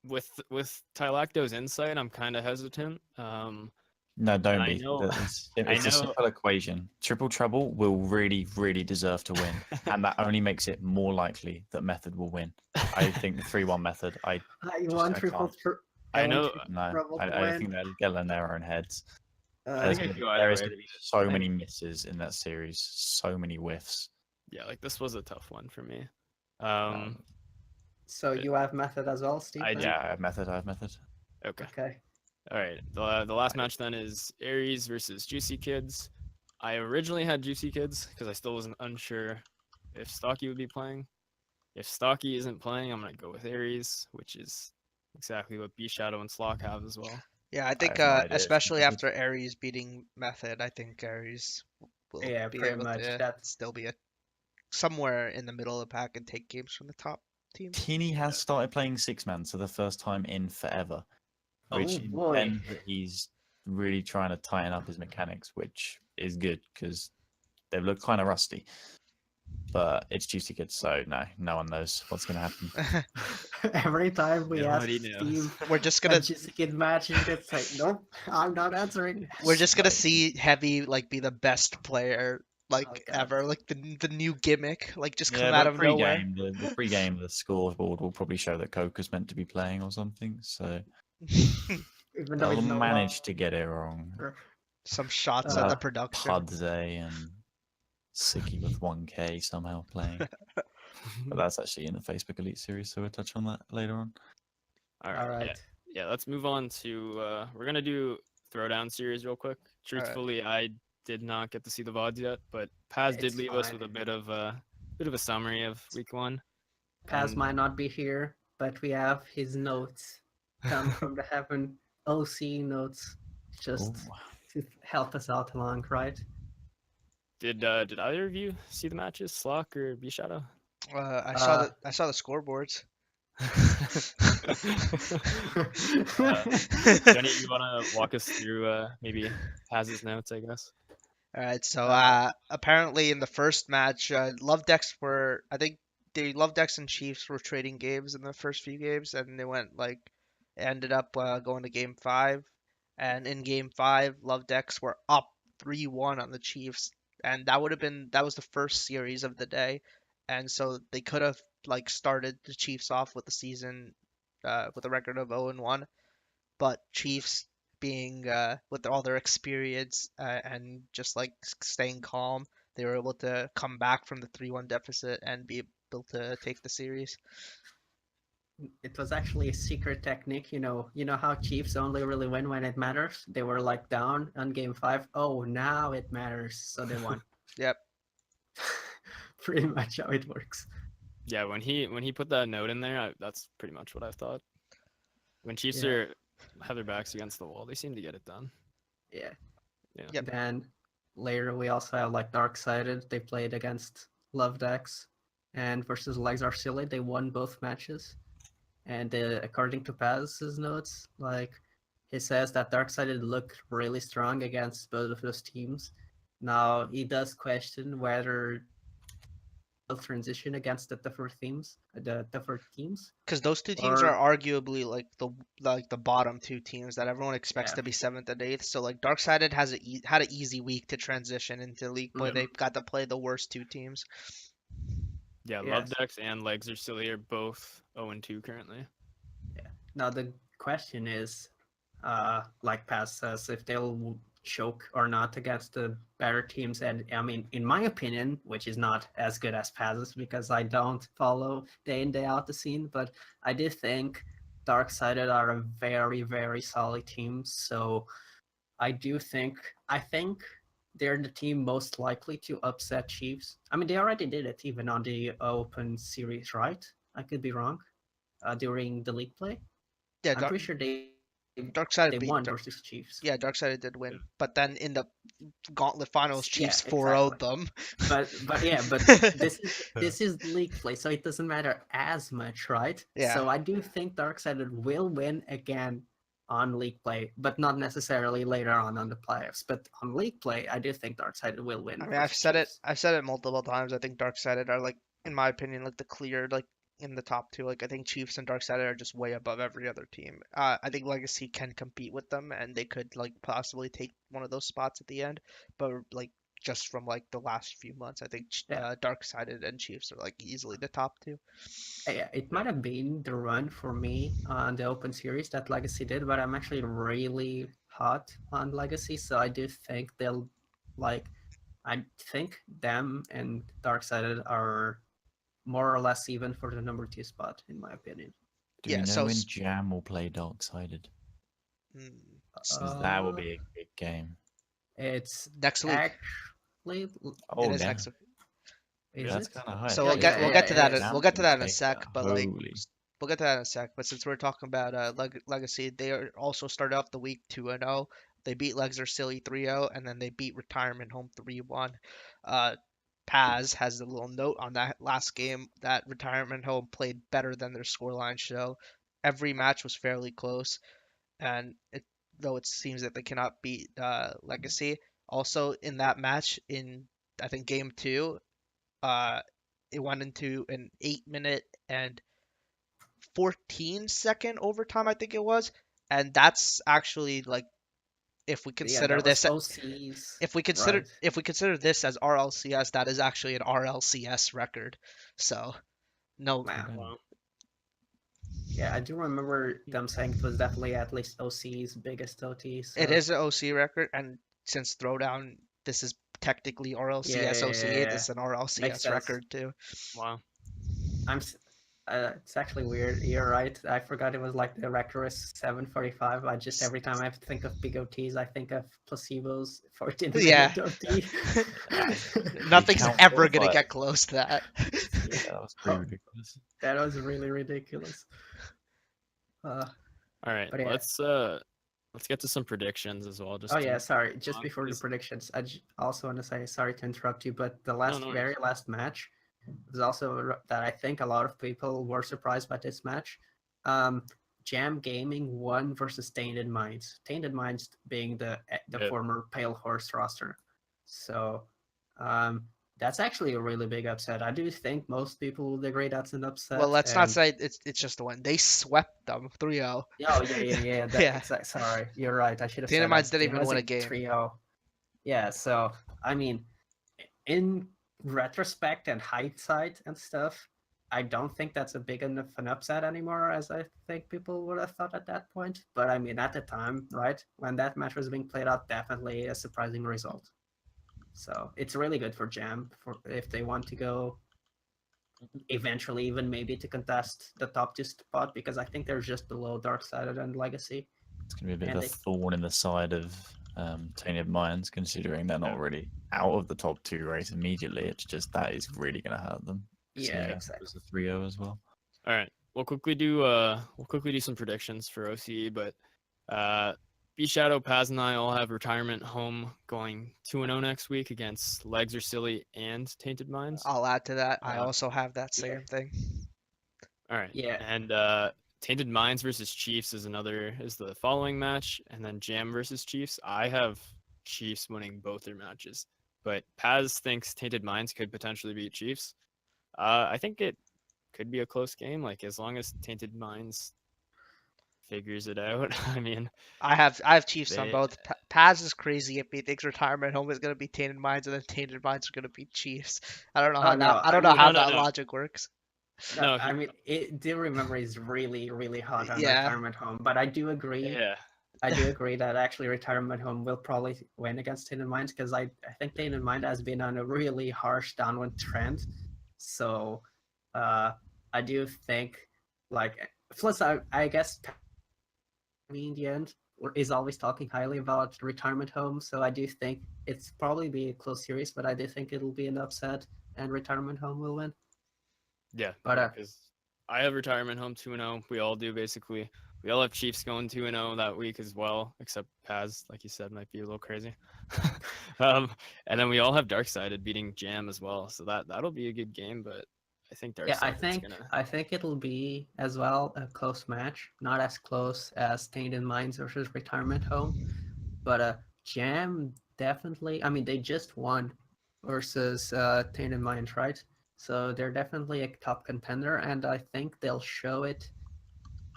with Tylacto's insight, I'm kind of hesitant. No, don't I be. know- It's a know- simple equation. Triple Trouble will really, really deserve to win, and that only makes it more likely that Method will win. I think the 3-1 Method. I Just- want I Triple can't. Trouble. I know. Trouble to I win. think they'll get in their own heads. I think I There's could go either way, going to to be be so honest. many misses in that series, so many whiffs. Yeah, like this was a tough one for me. So you have Method as well, Steve? I then? do. Yeah, I have Method. Okay. Okay. All right. The last match then is Ares versus Juicy Kids. I originally had Juicy Kids because I still wasn't unsure if Stocky would be playing. If Stocky isn't playing, I'm gonna go with Ares, which is exactly what B Shadow and Slock have as well. Yeah, I think have no idea if especially Method- after Ares beating Method, I think Ares will Yeah, be pretty able much. to That's still be somewhere in the middle of the pack and take games from the top teams. Tini has started playing 6-man, so the first time in forever. Oh, Which boy. means that he's really trying to tighten up his mechanics, which is good because they look kind of rusty. But it's Juicy Kids, so no one knows what's going to happen. every time we ask Nobody knows. Steve We're just a gonna Juicy Kid match, he gets like, nope, I'm not answering. we're just gonna Right. see Heavy like be the best player like Oh, God. ever, like the new gimmick, like just come Yeah, out but of nowhere. pre-game, the pre-game, the scoreboard will probably show that Coker's meant to be playing or something, so Even though they'll he's no manage to get it wrong. longer. Some shots Uh, at the production. Pudze and Sicky with 1K somehow playing. But that's actually in the Facebook Elite series, so we'll touch on that later on. All All right. right. Yeah. Let's move on to. We're gonna do Throwdown series real quick. Truthfully, I did not get to see the VODs yet, but Paz did It's leave us fine. with a bit of a summary of week one. Paz And- might not be here, but we have his notes come from the heaven OC notes just Ooh. to help us out along, right? Did either of you see the matches, Slock or B Shadow? I saw the scoreboards. Jenny, you want to walk us through maybe Paz's notes, I guess? All right, so apparently in the first match, I think the Love Decks and Chiefs were trading games in the first few games, and they ended up going to game 5, and in game 5, Love Decks were up 3-1 on the Chiefs, and that was the first series of the day, and so they could have like started the Chiefs off with the season with a record of 0-1, but Chiefs being with all their experience and just like staying calm, they were able to come back from the 3-1 deficit and be able to take the series. It was actually a secret technique, You know how Chiefs only really win when it matters? They were like down on game 5. Oh, now it matters, so they won. Yep. Pretty much how it works. Yeah, when he put that note in there, that's pretty much what I thought. When Chiefs Yeah. have their backs against the wall, they seem to get it done. Yeah. Yeah. Yep. Then later we also have like Dark-Sided. They played against Love Decks and versus Legs Are Silly. They won both matches. And according to Paz's notes, like he says that Dark-Sided looked really strong against both of those teams. Now he does question whether they'll transition against the different teams. Because those two teams Or- are arguably like the bottom two teams that everyone expects Yeah. to be 7th and 8th. So like Darksided had an easy week to transition into league play. Mhm. They got to play the worst two teams. Yeah, Love Decks and Legs Are Silly are both 0-2 currently. Now the question is, like Paz says, if they'll choke or not against the better teams. And I mean, in my opinion, which is not as good as Paz's because I don't follow day in day out the scene, but I do think Darksided are a very very solid team. So I think they're the team most likely to upset Chiefs. I mean, they already did it even on the Open Series, right? I could be wrong. During the league play, Yeah, I'm pretty sure they Darksided won beat. versus Chiefs. Yeah, Darksided did win, but then in the Gauntlet Finals, Yeah, Chiefs 4-0'd exactly. them. But this is league play, so it doesn't matter as much, right? Yeah. So I do think Darksided will win again on league play, but not necessarily later on the playoffs. But on league play, I do think Darksided will win. I mean, Versus Chiefs. I've said it multiple times. I think Darksided are like, in my opinion, like the clear, like in the top two. Like I think Chiefs and Darksided are just way above every other team. I think Legacy can compete with them, and they could like possibly take one of those spots at the end. But like just from like the last few months, I think Yeah. Darksided and Chiefs are like easily the top two. Yeah, it might have been the run for me on the Open Series that Legacy did, but I'm actually really hot on Legacy, so I do think they'll like. I think them and Darksided are more or less even for the number 2 spot, in my opinion. Do Yeah, we know so when Jam will play Darksided? mm, Because that will be a big game. It's next week. actually. Oh, It is yeah. next week. Is That's it? kind of high. So Yeah, we'll get yeah, we'll yeah, get to it that is. we'll get to that in a Take sec, that. but like Holy. we'll get to that in a sec. But since we're talking about Legacy, they also started off the week 2-0. They beat Legs Silly 3-0, and then they beat Retirement Home 3-1. Paz has a little note on that last game that Retirement Home played better than their scoreline show. Every match was fairly close, and though it seems that they cannot beat Legacy. Also in that match, in I think game two, uh, it went into an 8 minute and 14-second overtime, I think it was, and that's actually like if we Yeah, consider that was this OCs, right? if we consider this as RLCS, that is actually an RLCS record. So no, Wow. Wow. Yeah, I do remember them saying it was definitely at least OC's biggest OT. So. it is an OC record, and since Throwdown, this is technically RLCS OC, it is an Makes RLCS sense. record too. Wow. It's actually weird. You're right. I forgot it was like the record is 745. I just every time I think of big OTs, I think of placebos 14-minute Yeah. OT. Nothing's count ever four, gonna but- get close to that. Yeah, that was pretty ridiculous. That was really ridiculous. All right, But yeah. let's get to some predictions as well. Just Oh to yeah, move sorry. Just along, before the 'cause- predictions, also want to say sorry to interrupt you, but the no last, worries. very last match was also that I think a lot of people were surprised by this match. Jam Gaming won versus Tainted Minds. Tainted Minds being the Yep. former Pale Horse roster. So that's actually a really big upset. I do think most people would agree that's an upset. Well, let's not and- say it's just the one. They swept them 3-0. Oh yeah. Yeah. Sorry, you're right. I should have Tainted said Minds that. didn't It even was win a game. 3-0. Yeah, so I mean, in retrospect and hindsight and stuff, I don't think that's a big enough an upset anymore as I think people would have thought at that point. But I mean, at the time, right, when that match was being played out, definitely a surprising result. So it's really good for Jam for if they want to go eventually even maybe to contest the top 2 spot, because I think they're just below Darksided and Legacy. It's going to be a bit And of a thorn in the side of Tainted Minds, considering they're not really out of the top 2 race immediately. It's just that is really going to hurt them. Yeah, It exactly. was a 3-0 as well. All right, we'll quickly do some predictions for OCE, but B Shadow, Paz, and I all have Retirement Home going 2-0 next week against Legs Are Silly and Tainted Minds. I'll add to that. I Uh, also have that same thing. All right. Yeah. And Tainted Minds versus Chiefs is the following match, and then Jam versus Chiefs. I have Chiefs winning both their matches, but Paz thinks Tainted Minds could potentially beat Chiefs. I think it could be a close game, like as long as Tainted Minds figures it out. I mean, I have Chiefs on They- both. Paz is crazy if he thinks Retirement Home is gonna be Tainted Minds and then Tainted Minds are gonna be Chiefs. I don't know how no, I don't I know mean- how No, no, that no. logic works. No, I mean, do remember he's really, really hot on Yeah. Retirement Home, but I do agree. yeah, I do agree that actually Retirement Home will probably win against Tainted Minds because I think Tainted Mind has been on a really harsh downward trend. So I do think like plus I guess in the end is always talking highly about Retirement Home. So I do think it's probably be a close series, but I do think it'll be an upset and Retirement Home will win. Yeah, But because I have Retirement Home 2-0. We all do basically. We all have Chiefs going 2-0 that week as well, except Paz, like you said, might be a little crazy. And then we all have Darksided beating Jam as well, so that'll be a good game. But I think yeah, Darksided's gonna. I think it'll be as well a close match, not as close as Tainted Minds versus Retirement Home, but Jam definitely. I mean, they just won versus Tainted Minds, right? So they're definitely a top contender, and I think they'll show it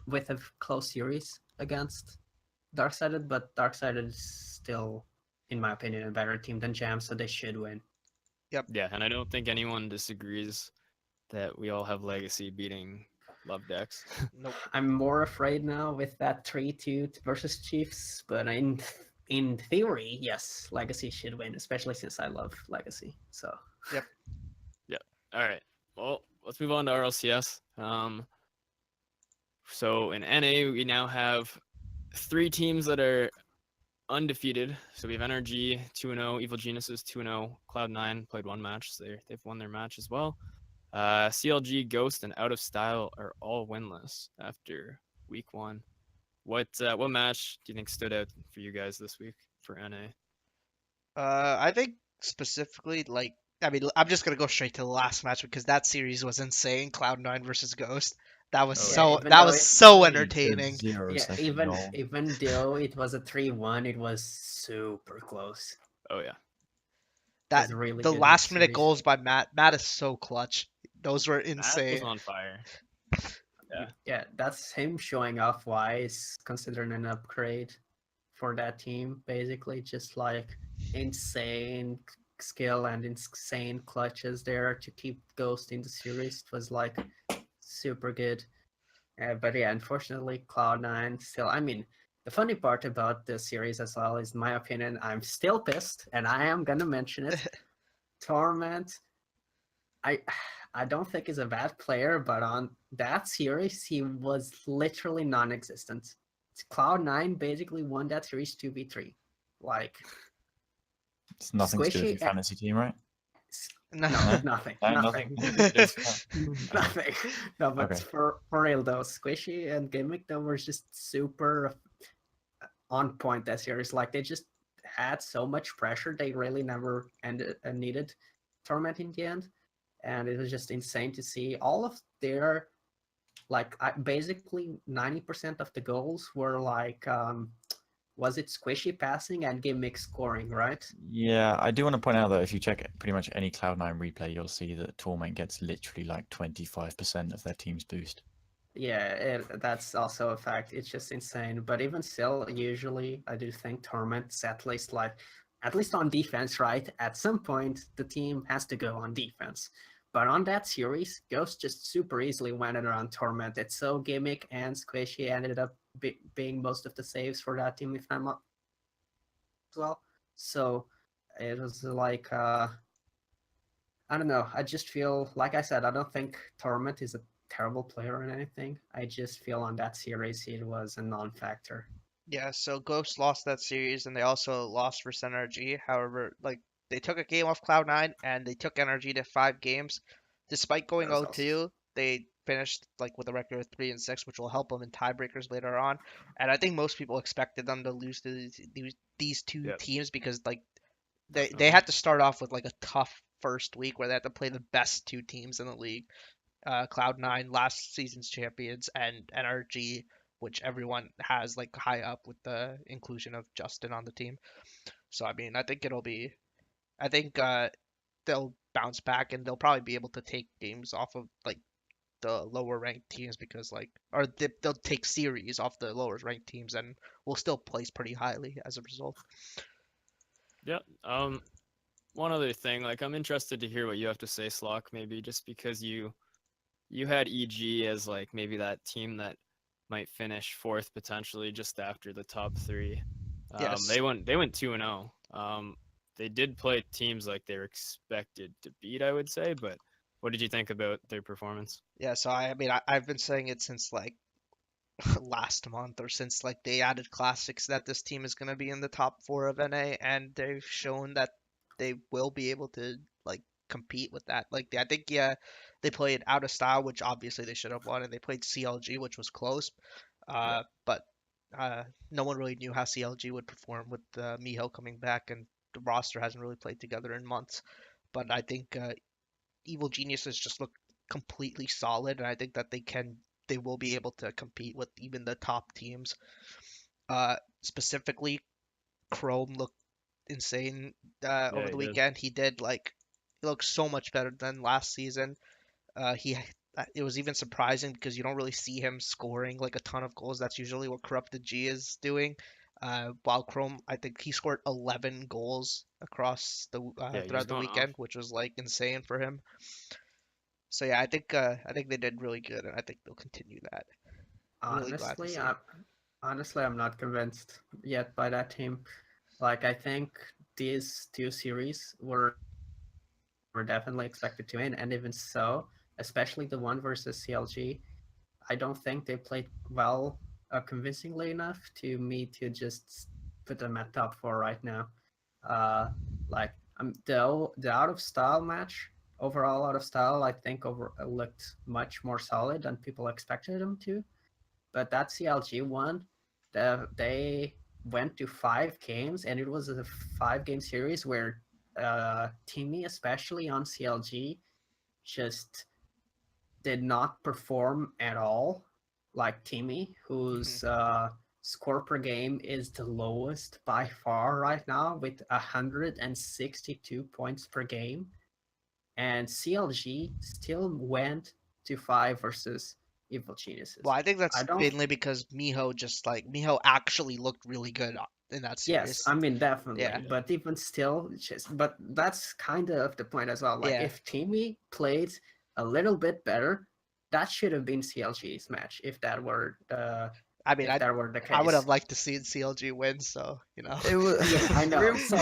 with a close series against Darksided. But Darksided is still, in my opinion, a better team than Jam, so they should win. Yeah, and I don't think anyone disagrees that we all have Legacy beating Love Decks. Nope. I'm more afraid now with that 3-2 versus Chiefs, but in theory, yes, Legacy should win, especially since I love Legacy. So All right. Well, let's move on to RLCS. So in NA, we now have 3 teams that are undefeated. So we have NRG 2-0, Evil Geniuses 2-0, Cloud9 played 1 match, so they've won their match as well. CLG, Ghost, and Out of Style are all winless after week 1. What match do you think stood out for you guys this week for NA? I think specifically, like, I mean, I'm just gonna go straight to the last match because that series was insane. Cloud9 versus Ghost. That was Oh, yeah, so even that though was it, so Good entertaining. 0-second even goal. even though it was a 3-1, it was super close. Oh yeah. It was That a really the good last minute series. goals by Matt. Matt is so clutch. Those were Matt was insane. on fire. Yeah. Yeah, that's him showing off why he's considered an upgrade for that team. Basically, just like insane skill and insane clutches there to keep Ghost in the series. It was like super good. But yeah, unfortunately, Cloud9 still. I mean, the funny part about this series as well is, in my opinion, I'm still pissed, and I am gonna mention it. Torment. I I don't think he's a bad player, but on that series, he was literally non-existent. Cloud9 basically won that series 2v3. Like, It's nothing to do with Squishy your fantasy team, right? No. no, No? nothing, No, nothing, nothing. No, but Okay. for real though, Squishy and Gimmick though were just super on point that series. Like, they just had so much pressure, they really never needed Torment in the end. And it was just insane to see all of their basically 90% of the goals were like was it Squishy passing and Gimmick scoring, right? Yeah, I do want to point out that if you check pretty much any Cloud9 replay, you'll see that Torment gets literally like 25% of their team's boost. Yeah, that's also a fact. It's just insane. But even still, usually I do think Torment's at least on defense, right? At some point, the team has to go on defense. But on that series, Ghost just super easily went around Torment. It's so Gimmick and Squishy ended up being most of the saves for that team, if I'm not as well. So it was like I don't know. I just feel, like I said, I don't think Torment is a terrible player or anything. I just feel on that series he was a non-factor. Yeah, so Ghost lost that series, and they also lost versus NRG. However, like, they took a game off Cloud9, and they took NRG to 5 games. Despite going That was also 0-2, they finished like with a record of 3-6, which will help them in tiebreakers later on. And I think most people expected them to lose to these two Yep. teams because like they Definitely. had to start off with like a tough first week where they had to play the best 2 teams in the league. Cloud9, last season's champions, and NRG, which everyone has like high up with the inclusion of Justin on the team. So I mean, I think they'll bounce back and they'll probably be able to take games off of like the lower ranked teams because or they'll take series off the lower ranked teams and will still place pretty highly as a result. Yeah. One other thing, like I'm interested to hear what you have to say, Slock, maybe just because you had EG as like maybe that team that might finish fourth potentially, just after the top three. Yes. They went 2-0. They did play teams like they were expected to beat, I would say. But what did you think about their performance? Yeah, so I mean, I've been saying it since like last month or since like they added classics that this team is going to be in the top four of NA, and they've shown that they will be able to like compete with that. Like I think yeah, they played out of style, which obviously they should have won, and they played CLG, which was close. Yeah. But no one really knew how CLG would perform with Miho coming back, and the roster hasn't really played together in months. But I think Evil Geniuses just look completely solid, and I think that they will be able to compete with even the top teams. Specifically, Chrome looked insane over Yeah, the he did. weekend. He looked so much better than last season. He it was even surprising because you don't really see him scoring like a ton of goals. That's usually what Corrupted G is doing. While Chrome, I think he scored 11 goals across the Yeah, he was throughout the going off. weekend, which was like insane for him. So yeah, I think they did really good, and I think they'll continue that. Really glad to Honestly, see. I'm not convinced yet by that team. Like, I think these two series were definitely expected to win, and even so, especially the one versus CLG, I don't think they played well convincingly enough to me to just put them at top four right now. Uh, like the out of style match, overall out of style, I think looked much more solid than people expected them to. But that CLG one, they went to 5 games, and it was a 5 game series where Timmy, especially on CLG, just did not perform at all. Like Timmy, Mhm. whose score per game is the lowest by far right now, with 162 points per game, and CLG still went to 5 versus Evil Well, Geniuses. I think I that's don't. mainly because Miho actually looked really good in that Yes, series. I mean Yeah, definitely, but even still, just but that's kind of the point as well. Like yeah. if Timmy played a little bit better, that should have been CLG's match I mean, if that were the I would have case. liked to see CLG win, so you know. It was Yeah, I the know. real So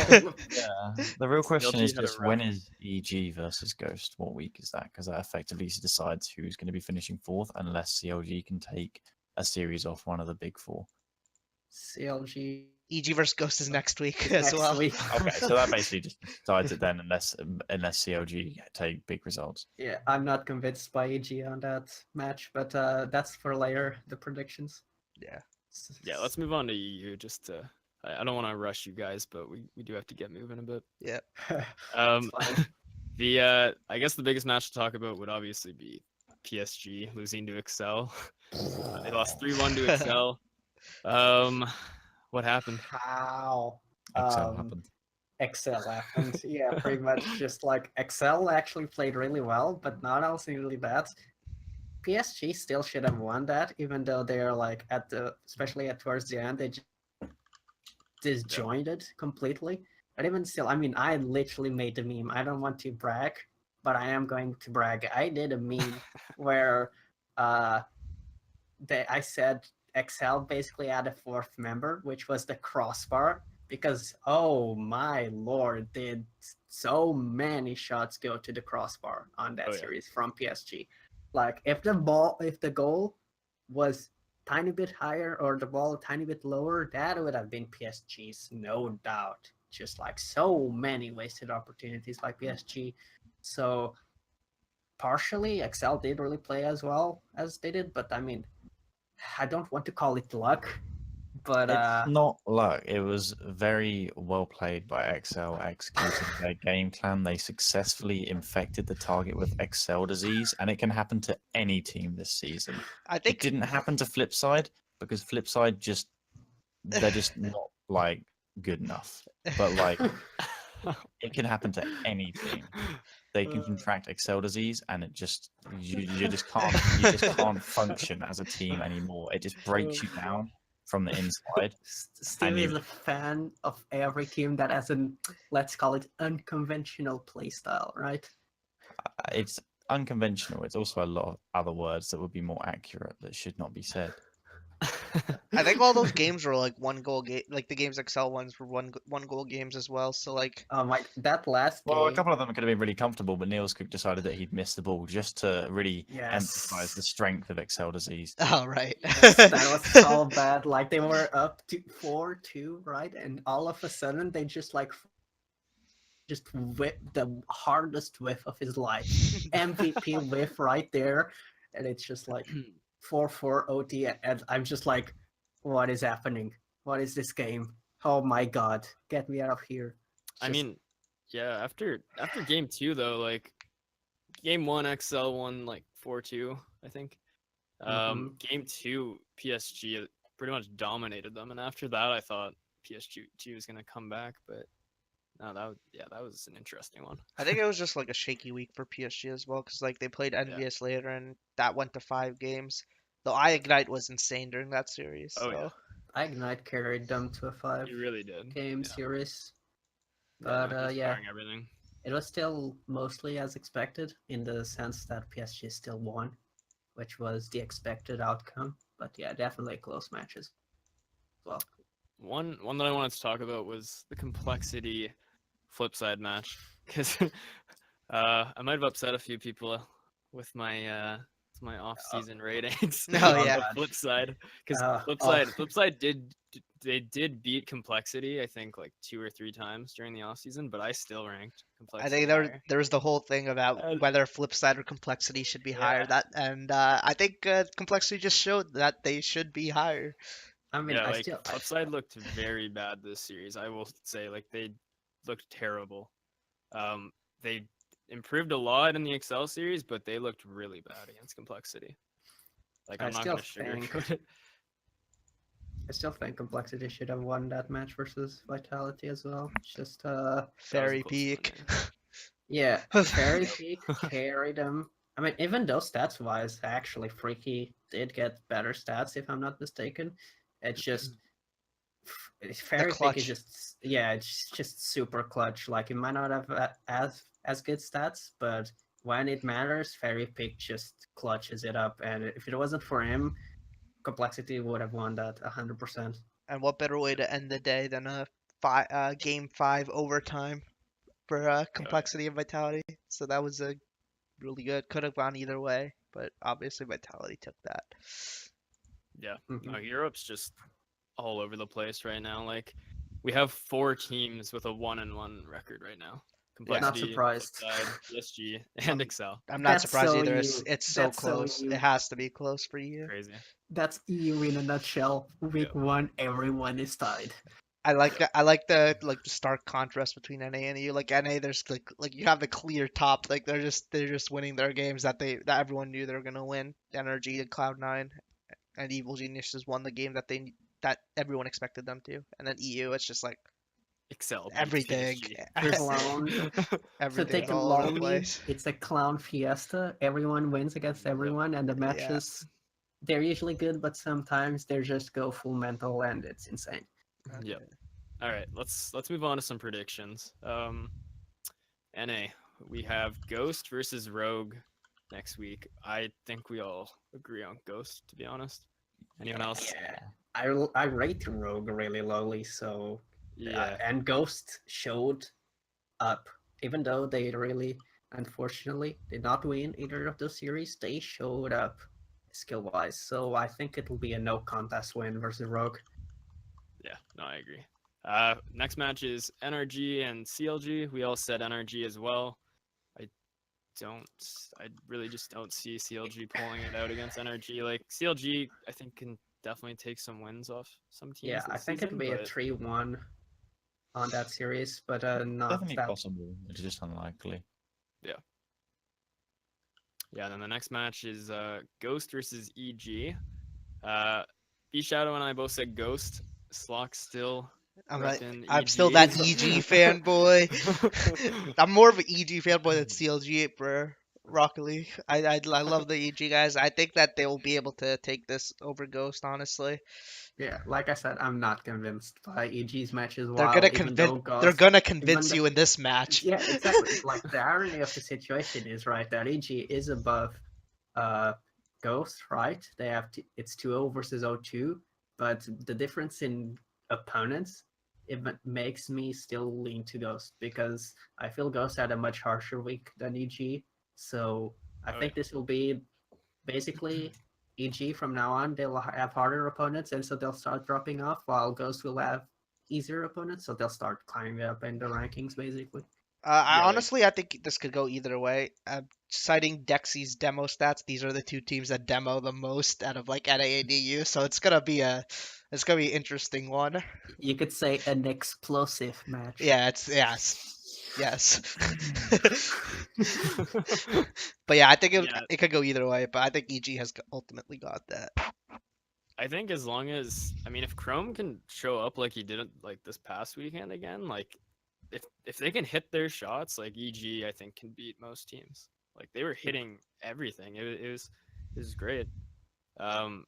yeah. The real question CLG is had a just rough. when is EG versus Ghost? What week is that? Because that effectively decides who's going to be finishing fourth, unless CLG can take a series off one of the big four. CLG EG versus Ghost is next week is as next well. week. Okay, so that basically just decides it then, unless CLG take big results. Yeah, I'm not convinced by EG on that match, but that's for later. The predictions. Yeah. Yeah, let's move on to EU. Just to, I don't want to rush you guys, but we do have to get moving a bit. Yeah. Um, Fine. I guess the biggest match to talk about would obviously be PSG losing to Excel. They lost 3-1 to Excel. What happened? How? Excel happened. Excel happened. Yeah, pretty much just like Excel actually played really well, but not else really bad. PSG still should have won that, even though they're like especially at towards the end, they just Yeah. disjoined it completely. But even still, I mean, I literally made the meme. I don't want to brag, but I am going to brag. I did a meme where uh, I said Excel basically had a fourth member, which was the crossbar, because oh my lord, did so many shots go to the crossbar on that Oh yeah. series from PSG. Like if the goal was tiny bit higher or the ball a tiny bit lower, that would have been PSG's, no doubt. Just like so many wasted opportunities by PSG. So partially, Excel did really play as well as they did, but I mean, I don't want to call it luck, but It's not luck. It was very well played by Excel executing their game plan. They successfully infected the target with Excel disease, and it can happen to any team this season. I It think didn't happen to Flipside because Flipside they're just not like good enough. But like it can happen to any team. They can contract Excel disease, and you just can't function as a team anymore. It just breaks you down from the inside, Steve and is you a fan of every team that has an, let's call it, unconventional playstyle, right? it's unconventional. It's also a lot of other words that would be more accurate that should not be said. I think all those games were like 1-goal game, like the games Excel ones were one goal games as well. So like, That last Well, a game. couple of them could have been really comfortable, but Niels Cook decided that he'd missed the ball just to really emphasize the Yes. strength of Excel disease. oh right, Yes, that was so bad. Like they were up to 4-2, right? And all of a sudden they just whipped the hardest whiff of his life. MVP whiff right there. And it's just like 4-4 OT. And I'm just like, what is happening? What is this game? Oh my god. Get me out of here. I mean, yeah, after game 2 though, like game 1 XL won like 4-2, I think. Game 2 PSG pretty much dominated them, and after that I thought PSG was gonna come back, but no, that was an interesting one. I think it was just like a shaky week for PSG as well, because like they played NVS later, and that went to 5 games. Though ignite was insane during that series. Oh, So. yeah. Ignite carried them to a 5 You really did. game Yeah. series. Yeah, But no, he's yeah, firing everything. it was still mostly as expected in the sense that PSG still won, which was the expected outcome. But yeah, definitely close matches. Well, One that I wanted to talk about was the complexity flip side match, because I might have upset a few people with my off-season ratings Oh, on yeah. the flip side, because flip side did beat complexity, I think, like 2 or 3 times during the off season, but I still ranked I complexity think higher. there was the whole thing about whether flip side or complexity should be higher. I think complexity just showed that they should be higher. I mean, Yeah, I like still Flipside looked very bad this series. I will say, like they looked terrible. They improved a lot in the Excel series, but they looked really bad against Complexity. Like I I'm not still gonna think- sugarcoat it. I still think complexity should have won that match versus Vitality as well. It's just Fairy close one, peak. yeah, Fairy Peak carried them. I mean, even though stats wise, actually Freaky did get better stats if I'm not mistaken. It's just Fairy Peak clutch. is just it's just super clutch. Like it might not have as good stats, but when it matters, Fairy Peak just clutches it up. And if it wasn't for him, Complexity would have won that 100%. And what better way to end the day than a game 5 overtime for complexity and vitality? So that was a really good. Could have gone either way, but obviously vitality took that. Yeah, no, Europe's just all over the place right now. Like we have 4 teams with a 1-1 record right now. Complexity, Not surprised. Flipside, PSG, and Excel. I'm not That's surprised so either. you. It's so That's so close. you. It has to be close for you. Crazy. That's EU in a nutshell. Week 1, everyone is tied. I like the stark contrast between NA and EU. Like NA, there's like you have the clear top. Like they're just winning their games that everyone knew they were gonna win. Energy and Cloud9 and Evil Geniuses won the game that everyone expected them to. And then EU, it's just like Excel. beat everything. PSG. Clown. So Everything's take all over the lonely. place. It's a clown fiesta. Everyone wins against everyone, and the matches they're usually good, but sometimes they just go full mental, and it's insane. Yep. All right, let's move on to some predictions. NA, we have Ghost versus Rogue next week. I think we all agree on Ghost, to be honest. Anyone else? Yeah, I rate Rogue really lowly, so Yeah. and Ghost showed up, even though they really, unfortunately, did not win either of those series. They showed up skill-wise, so I think it will be a no contest win versus Rogue. Yeah, no, I agree. Next match is NRG and CLG. We all said NRG as well. I really just don't see CLG pulling it out against NRG. Like CLG, I think can definitely take some wins off some teams. Yeah, I think it'll be a 3-1 on that series, but not Definitely that. possible. It's just unlikely. Yeah, then the next match is Ghost versus EG. B Shadow and I both said Ghost. Slock still. I'm still that EG fanboy. I'm more of an EG fanboy than CLG for Rocket League. I love the EG guys. I think that they will be able to take this over Ghost, honestly. Yeah, like I said, I'm not convinced by EG's matches. They're gonna convince you in this match. Yeah, exactly. Like the irony of the situation is right that EG is above Ghost, right? They have it's 2-0 versus 0-2, but the difference in opponents makes me still lean to Ghost because I feel Ghost had a much harsher week than EG. So I Oh, think yeah. this will be basically EG from now on. They'll have harder opponents, and so they'll start dropping off, while Ghost will have easier opponents, so they'll start climbing up in the rankings basically. I Yeah, like honestly, I think this could go either way. Citing Dexy's demo stats, these are the two teams that demo the most out of like NAADU, so it's gonna be an interesting one. You could say an explosive match. Yeah, it's yes. But yeah, I think yeah, it could go either way. But I think EG has ultimately got that. I think as long as if Chrome can show up like he did like this past weekend again, like if they can hit their shots, like EG I think can beat most teams. Like they were hitting everything. It was great. Um,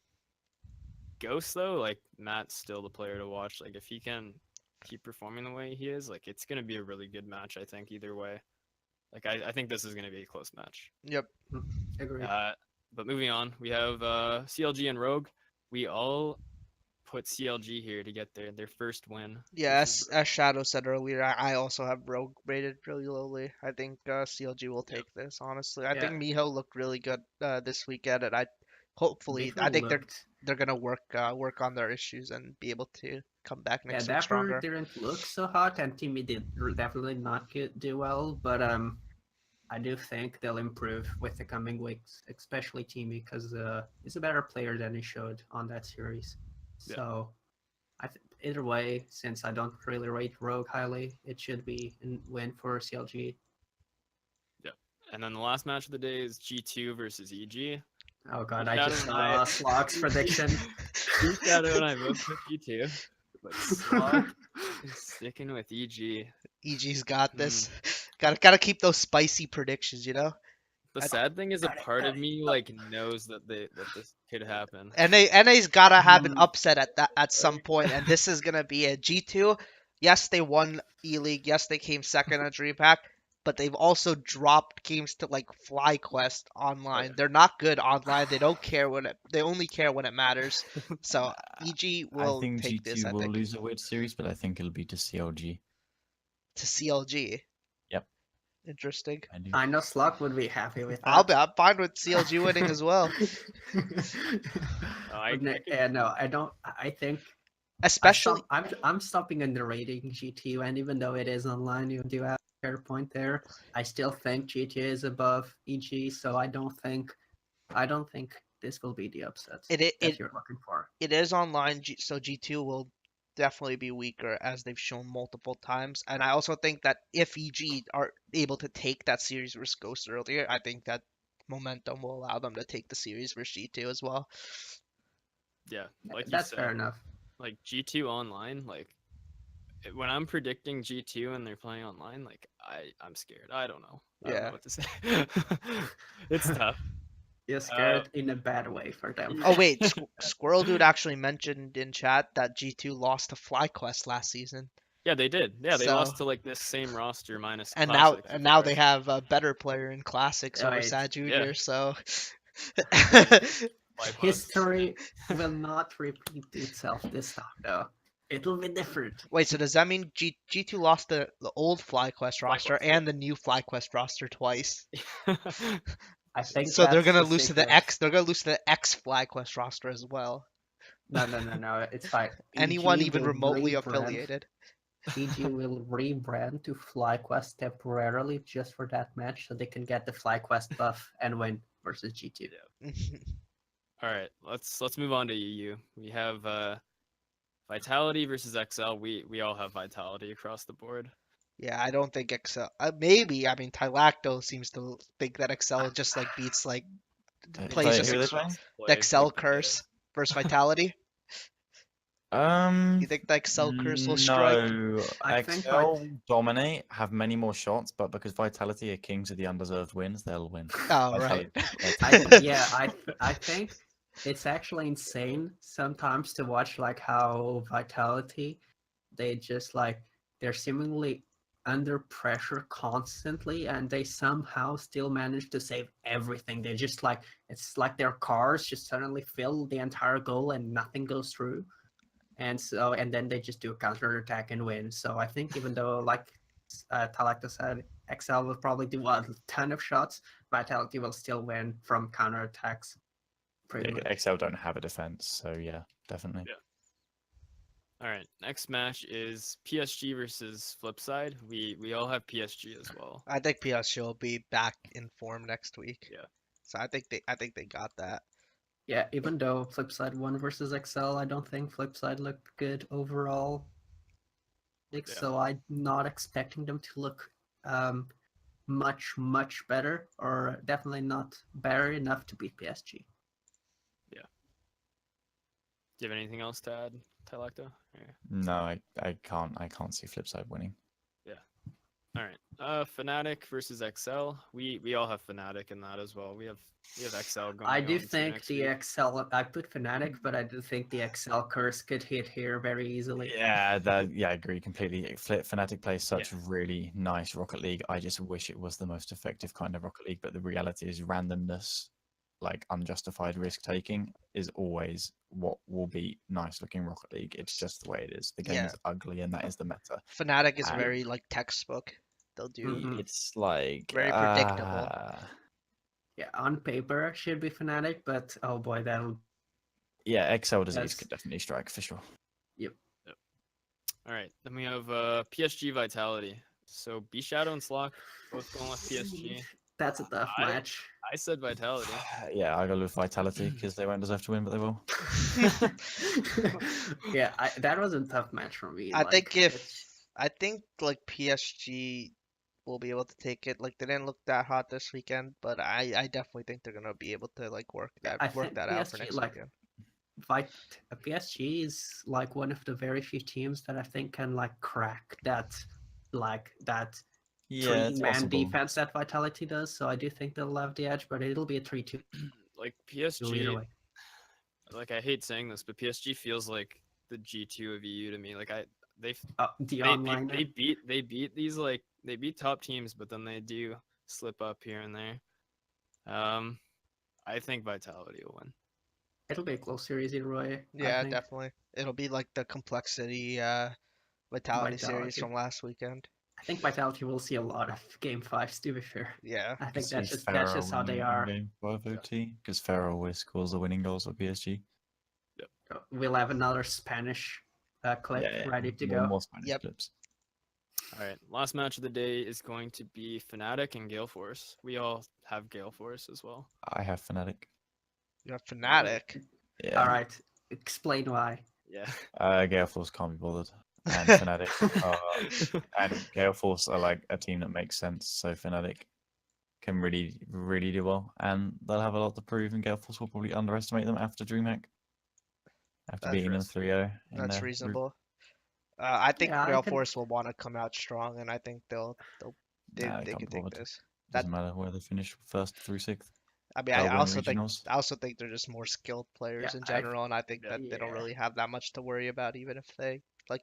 Ghost though, like Matt's still the player to watch. Like if he can keep performing the way he is, like it's gonna be a really good match. I think either way. Like I think this is gonna be a close match. Yep. Agreed. But moving on, we have CLG and Rogue. We all put CLG here to get their first win. Yeah, versus as Shadow said earlier, I also have Rogue rated really lowly. I think CLG will take this. Honestly, I Yeah. think Miho looked really good this weekend, and I Miho think looked. they're gonna work on their issues and be able to come back Yeah, next week Dapper stronger. didn't look so hot, and Timmy did definitely not do well. But I do think they'll improve with the coming weeks, especially Timmy, because he's a better player than he showed on that series. Yeah. So either way, since I don't really rate Rogue highly, it should be a win for CLG. Yeah. And then the last match of the day is G2 versus EG. Oh god, I Shadow just and saw Slock's prediction. Shadow and I both put G2, but Slock is sticking with EG. EG's got this. Gotta keep those spicy predictions, you know. The I- sad thing is, a part of me like knows that this could happen. NA's gotta have an Mm. upset at some point, and this is gonna be a G2. Yes, they won E League. Yes, they came second on DreamHack, but they've also dropped games to like FlyQuest online. yeah. They're not good online. They don't care they only care when it matters. So EG I will think take G2 this. I will think lose a weird series, but I think it'll be to CLG. to CLG. Yep. Interesting. I do. I know Slock would be happy with that. I'm fine with CLG winning as well. No, I don't. I think Especially I'm stopping underrating GT, and even though it is online, you do have a fair point there. I still think GT is above EG, so I don't think this will be the upsets it that you're looking for. it is online, so G2 will definitely be weaker as they've shown multiple times. And I also think that if EG are able to take that series versus Ghost earlier, I think that momentum will allow them to take the series versus G2 as well. Yeah, like you That's said, fair enough. like G2 online, like when I'm predicting G2 and they're playing online, like I'm scared. I don't know. I don't know Yeah. what to say. It's tough. You're scared in a bad way for them. Oh wait, Squirrel Dude actually mentioned in chat that G2 lost to FlyQuest last season. Yeah, they did. Yeah, they So- lost to like this same roster minus And Classic, of now they course. have a better player in Classics over Right. Sad Junior. Yeah. So Life History will not repeat itself this time, though. It'll be different. wait, so does that mean G2 lost the old FlyQuest roster FlyQuest, yeah. and the new FlyQuest roster twice? I think So they're that's gonna the lose to the secret. X. They're gonna lose to the X FlyQuest roster as well. No. It's fine. Anyone EG even will remotely rebrand- affiliated? EG will rebrand to FlyQuest temporarily just for that match, so they can get the FlyQuest buff and win versus G2. All right, let's move on to EU. We have Vitality versus XL. We all have Vitality across the board. Yeah, I don't think Excel. Maybe. I mean, Tylacto seems to think that Excel just like beats like plays Wait, just who are they like playing? the Excel curse versus Vitality. You think the Excel curse will strike? No, I think XL dominate, have many more shots, but because Vitality are kings of the undeserved wins, they'll win. Oh right. I think it's actually insane sometimes to watch like how Vitality, they just like they're seemingly under pressure constantly, and they somehow still manage to save everything. They just like it's like their cars just suddenly fill the entire goal and nothing goes through. And then they just do a counter attack and win. So I think even though like Talakta said, XL will probably do a ton of shots, Vitality will still win from counter attacks. Pretty much. XL don't have a defense, so yeah, definitely. Yeah. All right, next match is PSG versus Flipside. We all have PSG as well. I think PSG will be back in form next week. Yeah. So I think they got that. Yeah, even though Flipside won versus XL, I don't think Flipside looked good overall. So I'm not expecting them to look much better, or definitely not better enough to beat PSG. Yeah. Do you have anything else to add, Tylacto? No, I can't see Flipside winning. All right. Fnatic versus XL. We all have Fnatic in that as well. We have XL going. I do on to think next the week. XL. I put Fnatic, but I do think the XL curse could hit here very easily. Yeah, I agree completely. Fnatic plays such really nice Rocket League. I just wish it was the most effective kind of Rocket League, but the reality is randomness, like unjustified risk taking, is always what will be nice looking Rocket League. It's just the way it is. The game Yeah. is ugly, and that is the meta. Fnatic is And- very like textbook. They'll do Mhm. It's like Very predictable. Yeah, on paper should be Fnatic, but oh boy, that'll. Yeah, XL disease Yes. could definitely strike for sure. All right. Then we have PSG Vitality. So B Shadow and Slock both going with PSG. That's a tough I- match. I said Vitality. Yeah, I go with Vitality because they won't deserve to win, but they will. Yeah, that was a tough match for me. I like, think it's- I think like PSG will be able to take it. Like they didn't look that hot this weekend, but I definitely think they're gonna be able to like work Yeah, that I think out for PSG, next like, weekend. PSG is like one of the very few teams that I think can like crack that, like that Yeah, it's three-man possible. defense that Vitality does. So I do think they'll have the edge, but it'll be a 3-2 Like either PSG. way. Like I hate saying this, but PSG feels like the G2 of EU to me. Like The they online. beat these like they beat top teams, but then they do slip up here and there. I think Vitality will win. It'll be a close series either way. I Yeah, think. definitely. It'll be like the complexity Vitality series Vitality. from last weekend. I think Vitality will see a lot of game fives. To be fair, Yeah. I think See that's just Ferro how they winning are. Game 5 OT because Ferro always scores the winning goals for PSG. We'll have another Spanish clip ready to go. More Spanish Yep. clips. All right, last match of the day is going to be Fnatic and Gale Force. We all have Gale Force as well. I have Fnatic. You have Fnatic. Yeah. All right, explain why. Yeah. Gale Force can't be bothered. And Fnatic and Gale Force are like a team that makes sense. So Fnatic can really do well, and they'll have a lot to prove. And Gale Force will probably underestimate them after DreamHack, after That's beating them reasonable. 3-0. in That's their group. reasonable. I think Yeah, I Real can- Force will want to come out strong, and I think they Nah, they can can't be take bothered. this. Doesn't matter where they finish first through sixth. I mean, They'll I win also regionals. think they're just more skilled players Yeah, in general, and I think Yeah. that they don't Yeah. really have that much to worry about, even if they like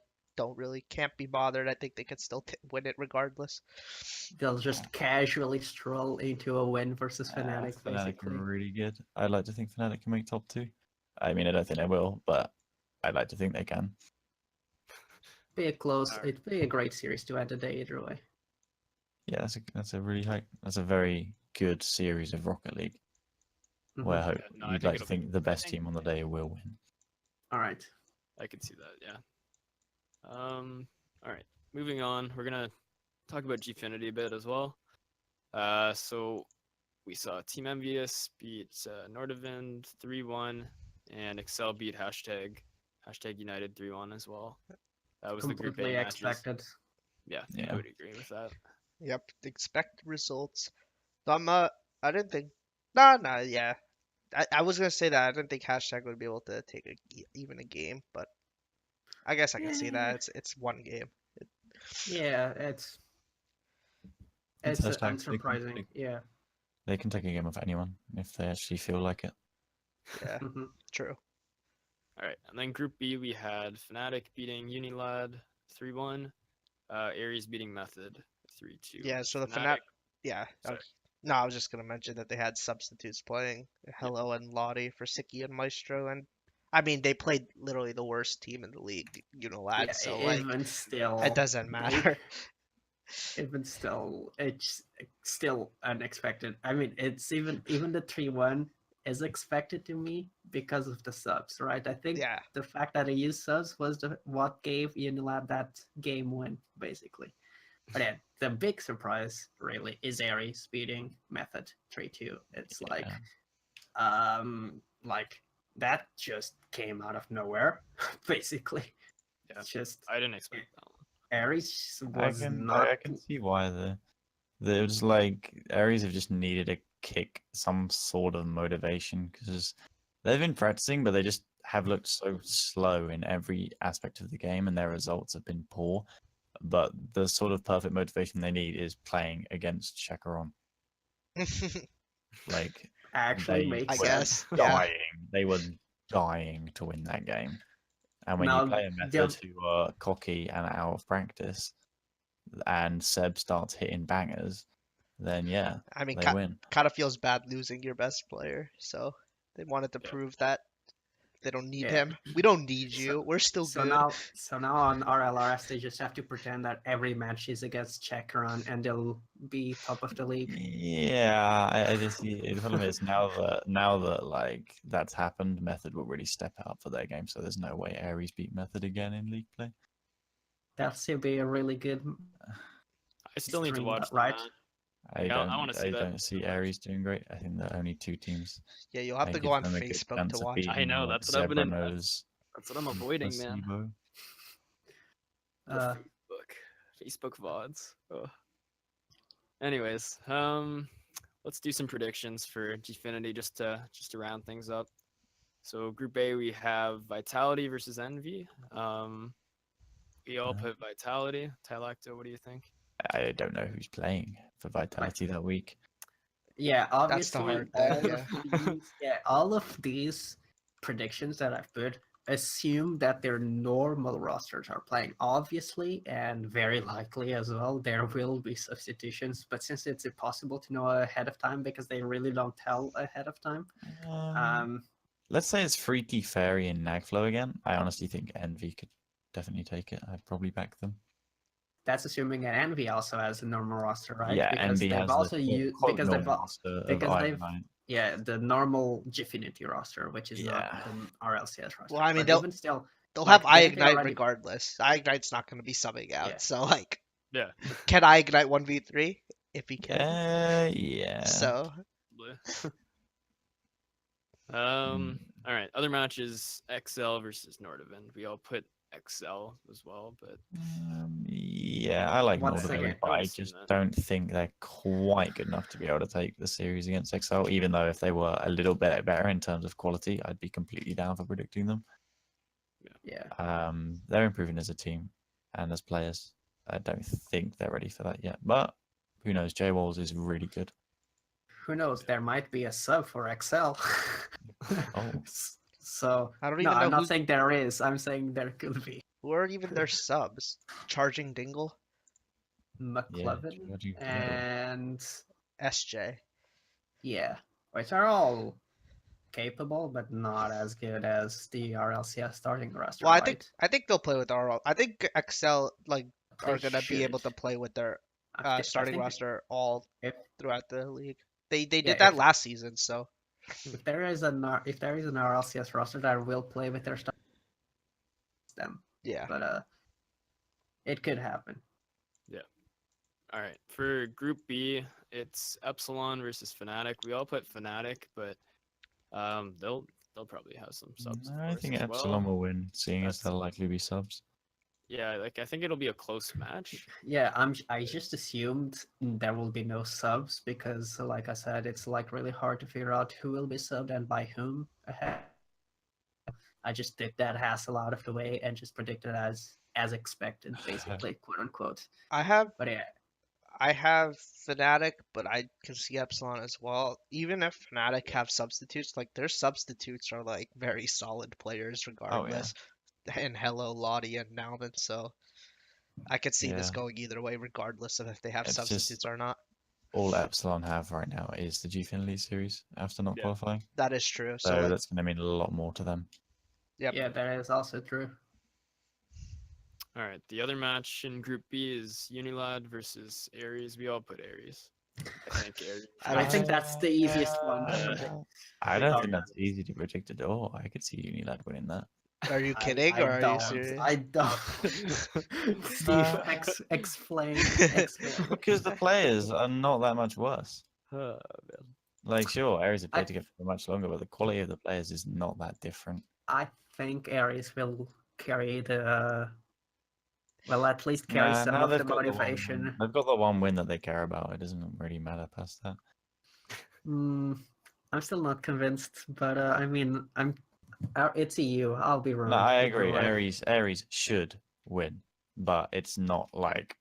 can't be bothered. I think they could still win it regardless. They'll just casually stroll into a win versus Fnatic, Fnatic basically. are really good. I'd like to think Fnatic can make top 2. I mean, I don't think they will, but I'd like to think they can. Be a close. Alright. It'd be a great series to end the day either way. Yeah, that's a very good series of Rocket League. Mhm. Where I hope no, I you'd think like to it'll think the best think- team on the day will win. All right. I could see that, yeah. All right, moving on. We're gonna talk about Gfinity a bit as well. So we saw Team Envious beat Nordavind 3-1, and Excel beat hashtag United 3-1 as well. That was the Group A Completely matches. expected. Yeah, Yeah. I would agree with that. Yep, expect results. So I didn't think. Yeah. I was gonna say that I didn't think hashtag would be able to take even a game, but I guess I can see Yeah. that it's one game. Yeah, it's Hashtag, unsurprising. Yeah. They can take a game of anyone if they actually feel like it. Yeah, Mhm. true. All right, and then Group B we had Fnatic beating Unilad 3-1. Aries beating Method 3-2. Yeah, so the Fnatic. Yeah. Sorry. No, I was just gonna mention that they had substitutes playing Yep. Hello and Lottie for Siki and Maestro, and I mean they played literally the worst team in the league, Unilad. Yeah, So like even still, it doesn't matter. even still, it's still unexpected. I mean, it's even the 3-1 is expected to me because of the subs, right? I think Yeah. the fact that they used subs was what gave Unilad that game win, basically. But yeah, the big surprise really is Aries beating Method 3-2. It's like that just came out of nowhere, basically. Yeah. Just I didn't expect that one. Aries I was can not. I can see why the it was like Aries have just needed a kick, some sort of motivation because they've been practicing, but they just have looked so slow in every aspect of the game, and their results have been poor. But the sort of perfect motivation they need is playing against Chakaron. Like Actually they makes I were sense. guess. Yeah. dying. They were dying to win that game. And when you Now, play a method who are cocky and out of practice, and Seb starts hitting bangers, then yeah, I mean, they win. kind of feels bad losing your best player, so they wanted to Yeah. prove that they don't need Yeah. him. We don't need So- you. We're still so good. now on RLRS they just have to pretend that every match is against Chakaron and they'll be top of the league. Yeah, I just the problem is now that like that's happened, Method will really step up for their game. So there's no way Aries beat Method again in league play. That'll still be a really good I still need to stream, watch the right? match. I Yeah, I wanna see that. don't see Aries doing great. I think there are only two teams. Yeah, you'll have I to go give on them a good Facebook chance to of watch. beating I know, like that's what I've been in- Zebranos That's what I'm and avoiding, man. Placebo. The Uh, Facebook VODs. Ugh. Anyways, let's do some predictions for Gfinity just to round things up. So Group A, we have Vitality versus Envy. We all put Vitality. Tylacto, what do you think? I don't know who's playing for Vitality that week. Yeah, That's the obviously hard all thing, of these, all of these predictions that I've put assume that their normal rosters are playing. Obviously, and very likely as well, there will be substitutions. But since it's impossible to know ahead of time because they really don't tell ahead of time, Let's say it's Freaky Fairy and Nagflow again. I honestly think Envy could definitely take it. I'd probably back them. that's assuming that Envy also has a normal roster, right? Yeah, because Envy they've has also the used quote because they've normal roster of because Iron they've Knight. yeah the normal Gfinity roster, which is Yeah. not the RLCS roster. Well, I mean, but even still, they'll like, have I didn't they Ignite already- regardless. I Ignite's not going to be subbing out. Yeah. So like, Yeah. can I Ignite 1v3 if he can? Yeah. So All right. Other matches: XL versus Nordavind. We all put XL as well, but Yeah, I like Once Northern, again, but I I've seen just that. don't think they're quite good enough to be able to take the series against XL. Even though if they were a little bit better in terms of quality, I'd be completely down for predicting them. yeah. They're improving as a team and as players. I don't think they're ready for that yet, but who knows? J Walls is really good. Who knows? There might be a sub for XL. Oh. So I don't no, even know I'm not who's- saying there is. I'm saying there could be. who are even their subs? Charging Dingle, McLovin Charging Dingle. and SJ. yeah, which are all capable, but not as good as the RLCS starting roster. Well, right? I think they'll play with RL. I think XL like are They gonna be able should. to play with their I starting think roster all if throughout the league. They Yeah, did that if- last season, so if there is an RLCS roster that will play with their start, them. yeah. But it could happen. all right. For Group B, it's Epsilon versus Fnatic. We all put Fnatic, but they'll probably have some subs. Of I course, think as Epsilon well. will win, seeing as That's- they'll likely be subs. Yeah, like I think it'll be a close match. Yeah, I just assumed there will be no subs because, like I said, it's like really hard to figure out who will be subbed and by whom ahead. I just took that hassle out of the way and just predicted as expected, basically, quote unquote. I have But yeah, Fnatic, but I can see Epsilon as well. Even if Fnatic have substitutes, like their substitutes are like very solid players regardless. And Hello, Lottie, and Nalvin, so I could see this Yeah. going either way, regardless of if they have It's just- substitutes or not. All Epsilon have right now is the Gfinity series after not Yeah. qualifying. That is true. So So like, that's going to mean a lot more to them. yep. Yeah, that is also true. All right, the other match in Group B is Unilad versus Ares. We all put Ares. I think Ares. I think that's the easiest one to Uh, predict. I don't think that's easy to predict at all. I could see Unilad winning that. Are you I- kidding I or are you don't. serious? I don't. Steve, explain. Because the players are not that much worse. Man. Like, sure, Ares have I- played together for much longer, but the quality of the players is not that different. I think Ares will carry the. Well, at least carry Nah, some now of the they've got the one motivation. win. They've got the one win that they care about. It doesn't really matter past that. I'm still not convinced, but I mean, it's EU. I'll be wrong. No, I either agree. way. Ares should win, but it's not like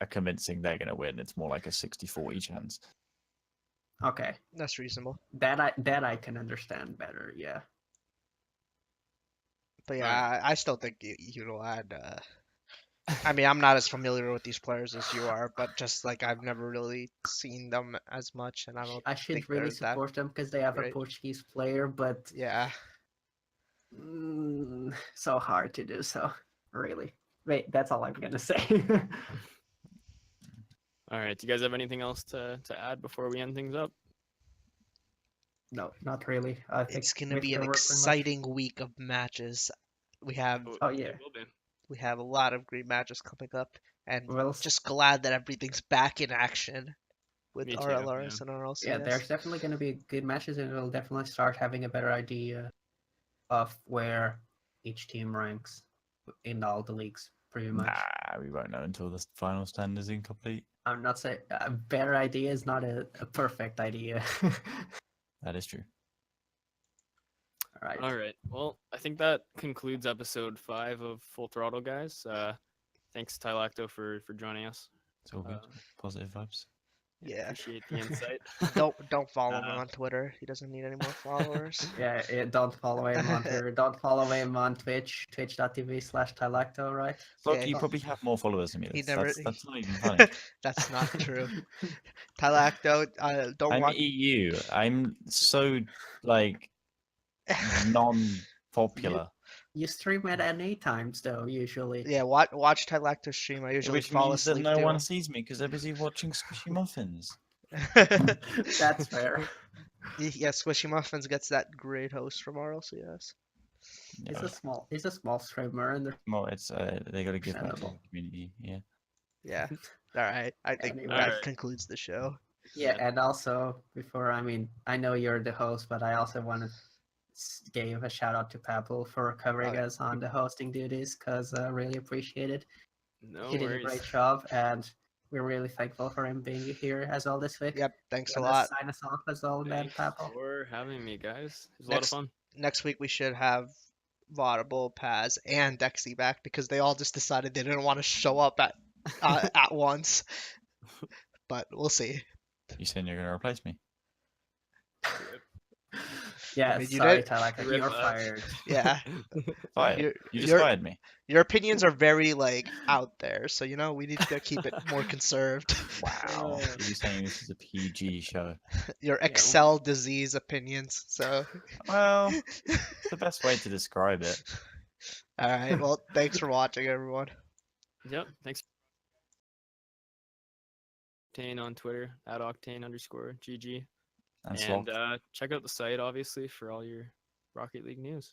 a convincing they're going to win. It's more like a 60-40 chance. Okay, That's reasonable. that I can understand better. Yeah. But yeah, I still think you add. I mean, I'm not as familiar with these players as you are, but just like I've never really seen them as much, and I don't I should think really they're that support them because they have a great. Portuguese player, but Yeah. so hard to do so. Really. Wait, that's all I'm gonna say. All right, do you guys have anything else to add before we end things up? No, not really. I think It's gonna we be an covered pretty much. exciting week of matches. We have Oh, yeah. It will be. a lot of great matches coming up, and Well, just glad that everything's back in action with Me too, RLRS yeah. and RLCS. yeah, there's definitely going to be good matches, and we'll definitely start having a better idea of where each team ranks in all the leagues, pretty much. Nah, we won't know until the final stand is incomplete. I'm not saying a better idea is not a perfect idea. That is true. All right. All right. Well, I think that concludes episode 5 of Full Throttle, guys. Thanks, Tylacto, for joining us. It's all good. Positive vibes. Yeah. Appreciate the insight. Don't follow him on Twitter. He doesn't need any more followers. Yeah, don't follow him on Twitter. Don't follow him on Twitch, twitch.tv/Tylacto, right? Look, Yeah, you he- probably have more followers than me. he That's, never- that's not even funny. That's not true. Tylacto, don't I'm watch. EU. I'm so, like, non-popular. You stream at any times though, usually. Yeah, watch Tylacto stream. I usually Which fall means that asleep no too. one sees me because they're busy watching Squishy Muffins. That's fair. Yeah, Squishy Muffins gets that great host from RLCS. He's Yeah. a small streamer, and Well, it's they got to give back to the Understandable. community. Yeah. Yeah. All right. I think Anyway. that Alright. concludes the show. yeah, and also before, I mean, I know you're the host, but I also want to give a shout out to Pablo for covering yeah. us on the hosting duties, because I really appreciate it. No He did a worries. great job, and we're really thankful for him being here as well this week. Yep. Thanks a Wanna lot. Sign us off as well, man, Thanks Pablo. for having me, guys. It was a lot of Next- fun. Next week we should have Vaudable, Paz, and Dexy back because they all just decided they didn't want to show up at once. But we'll see. You saying you're gonna replace me? Yeah, I mean, you sorry, did- Tyler, Rip you're that. fired. Yeah. Fired. You're- You just you're- fired me. Your opinions are very like out there, so we need to keep it more conserved. Wow. You're saying this is a PG show? Your Excel disease opinions. So, Well, it's the best way to describe it. all right. Well, thanks for watching, everyone. Yep. Thanks. Octane on Twitter at Octane_GG. And And Sloth. check out the site, obviously, for all your Rocket League news.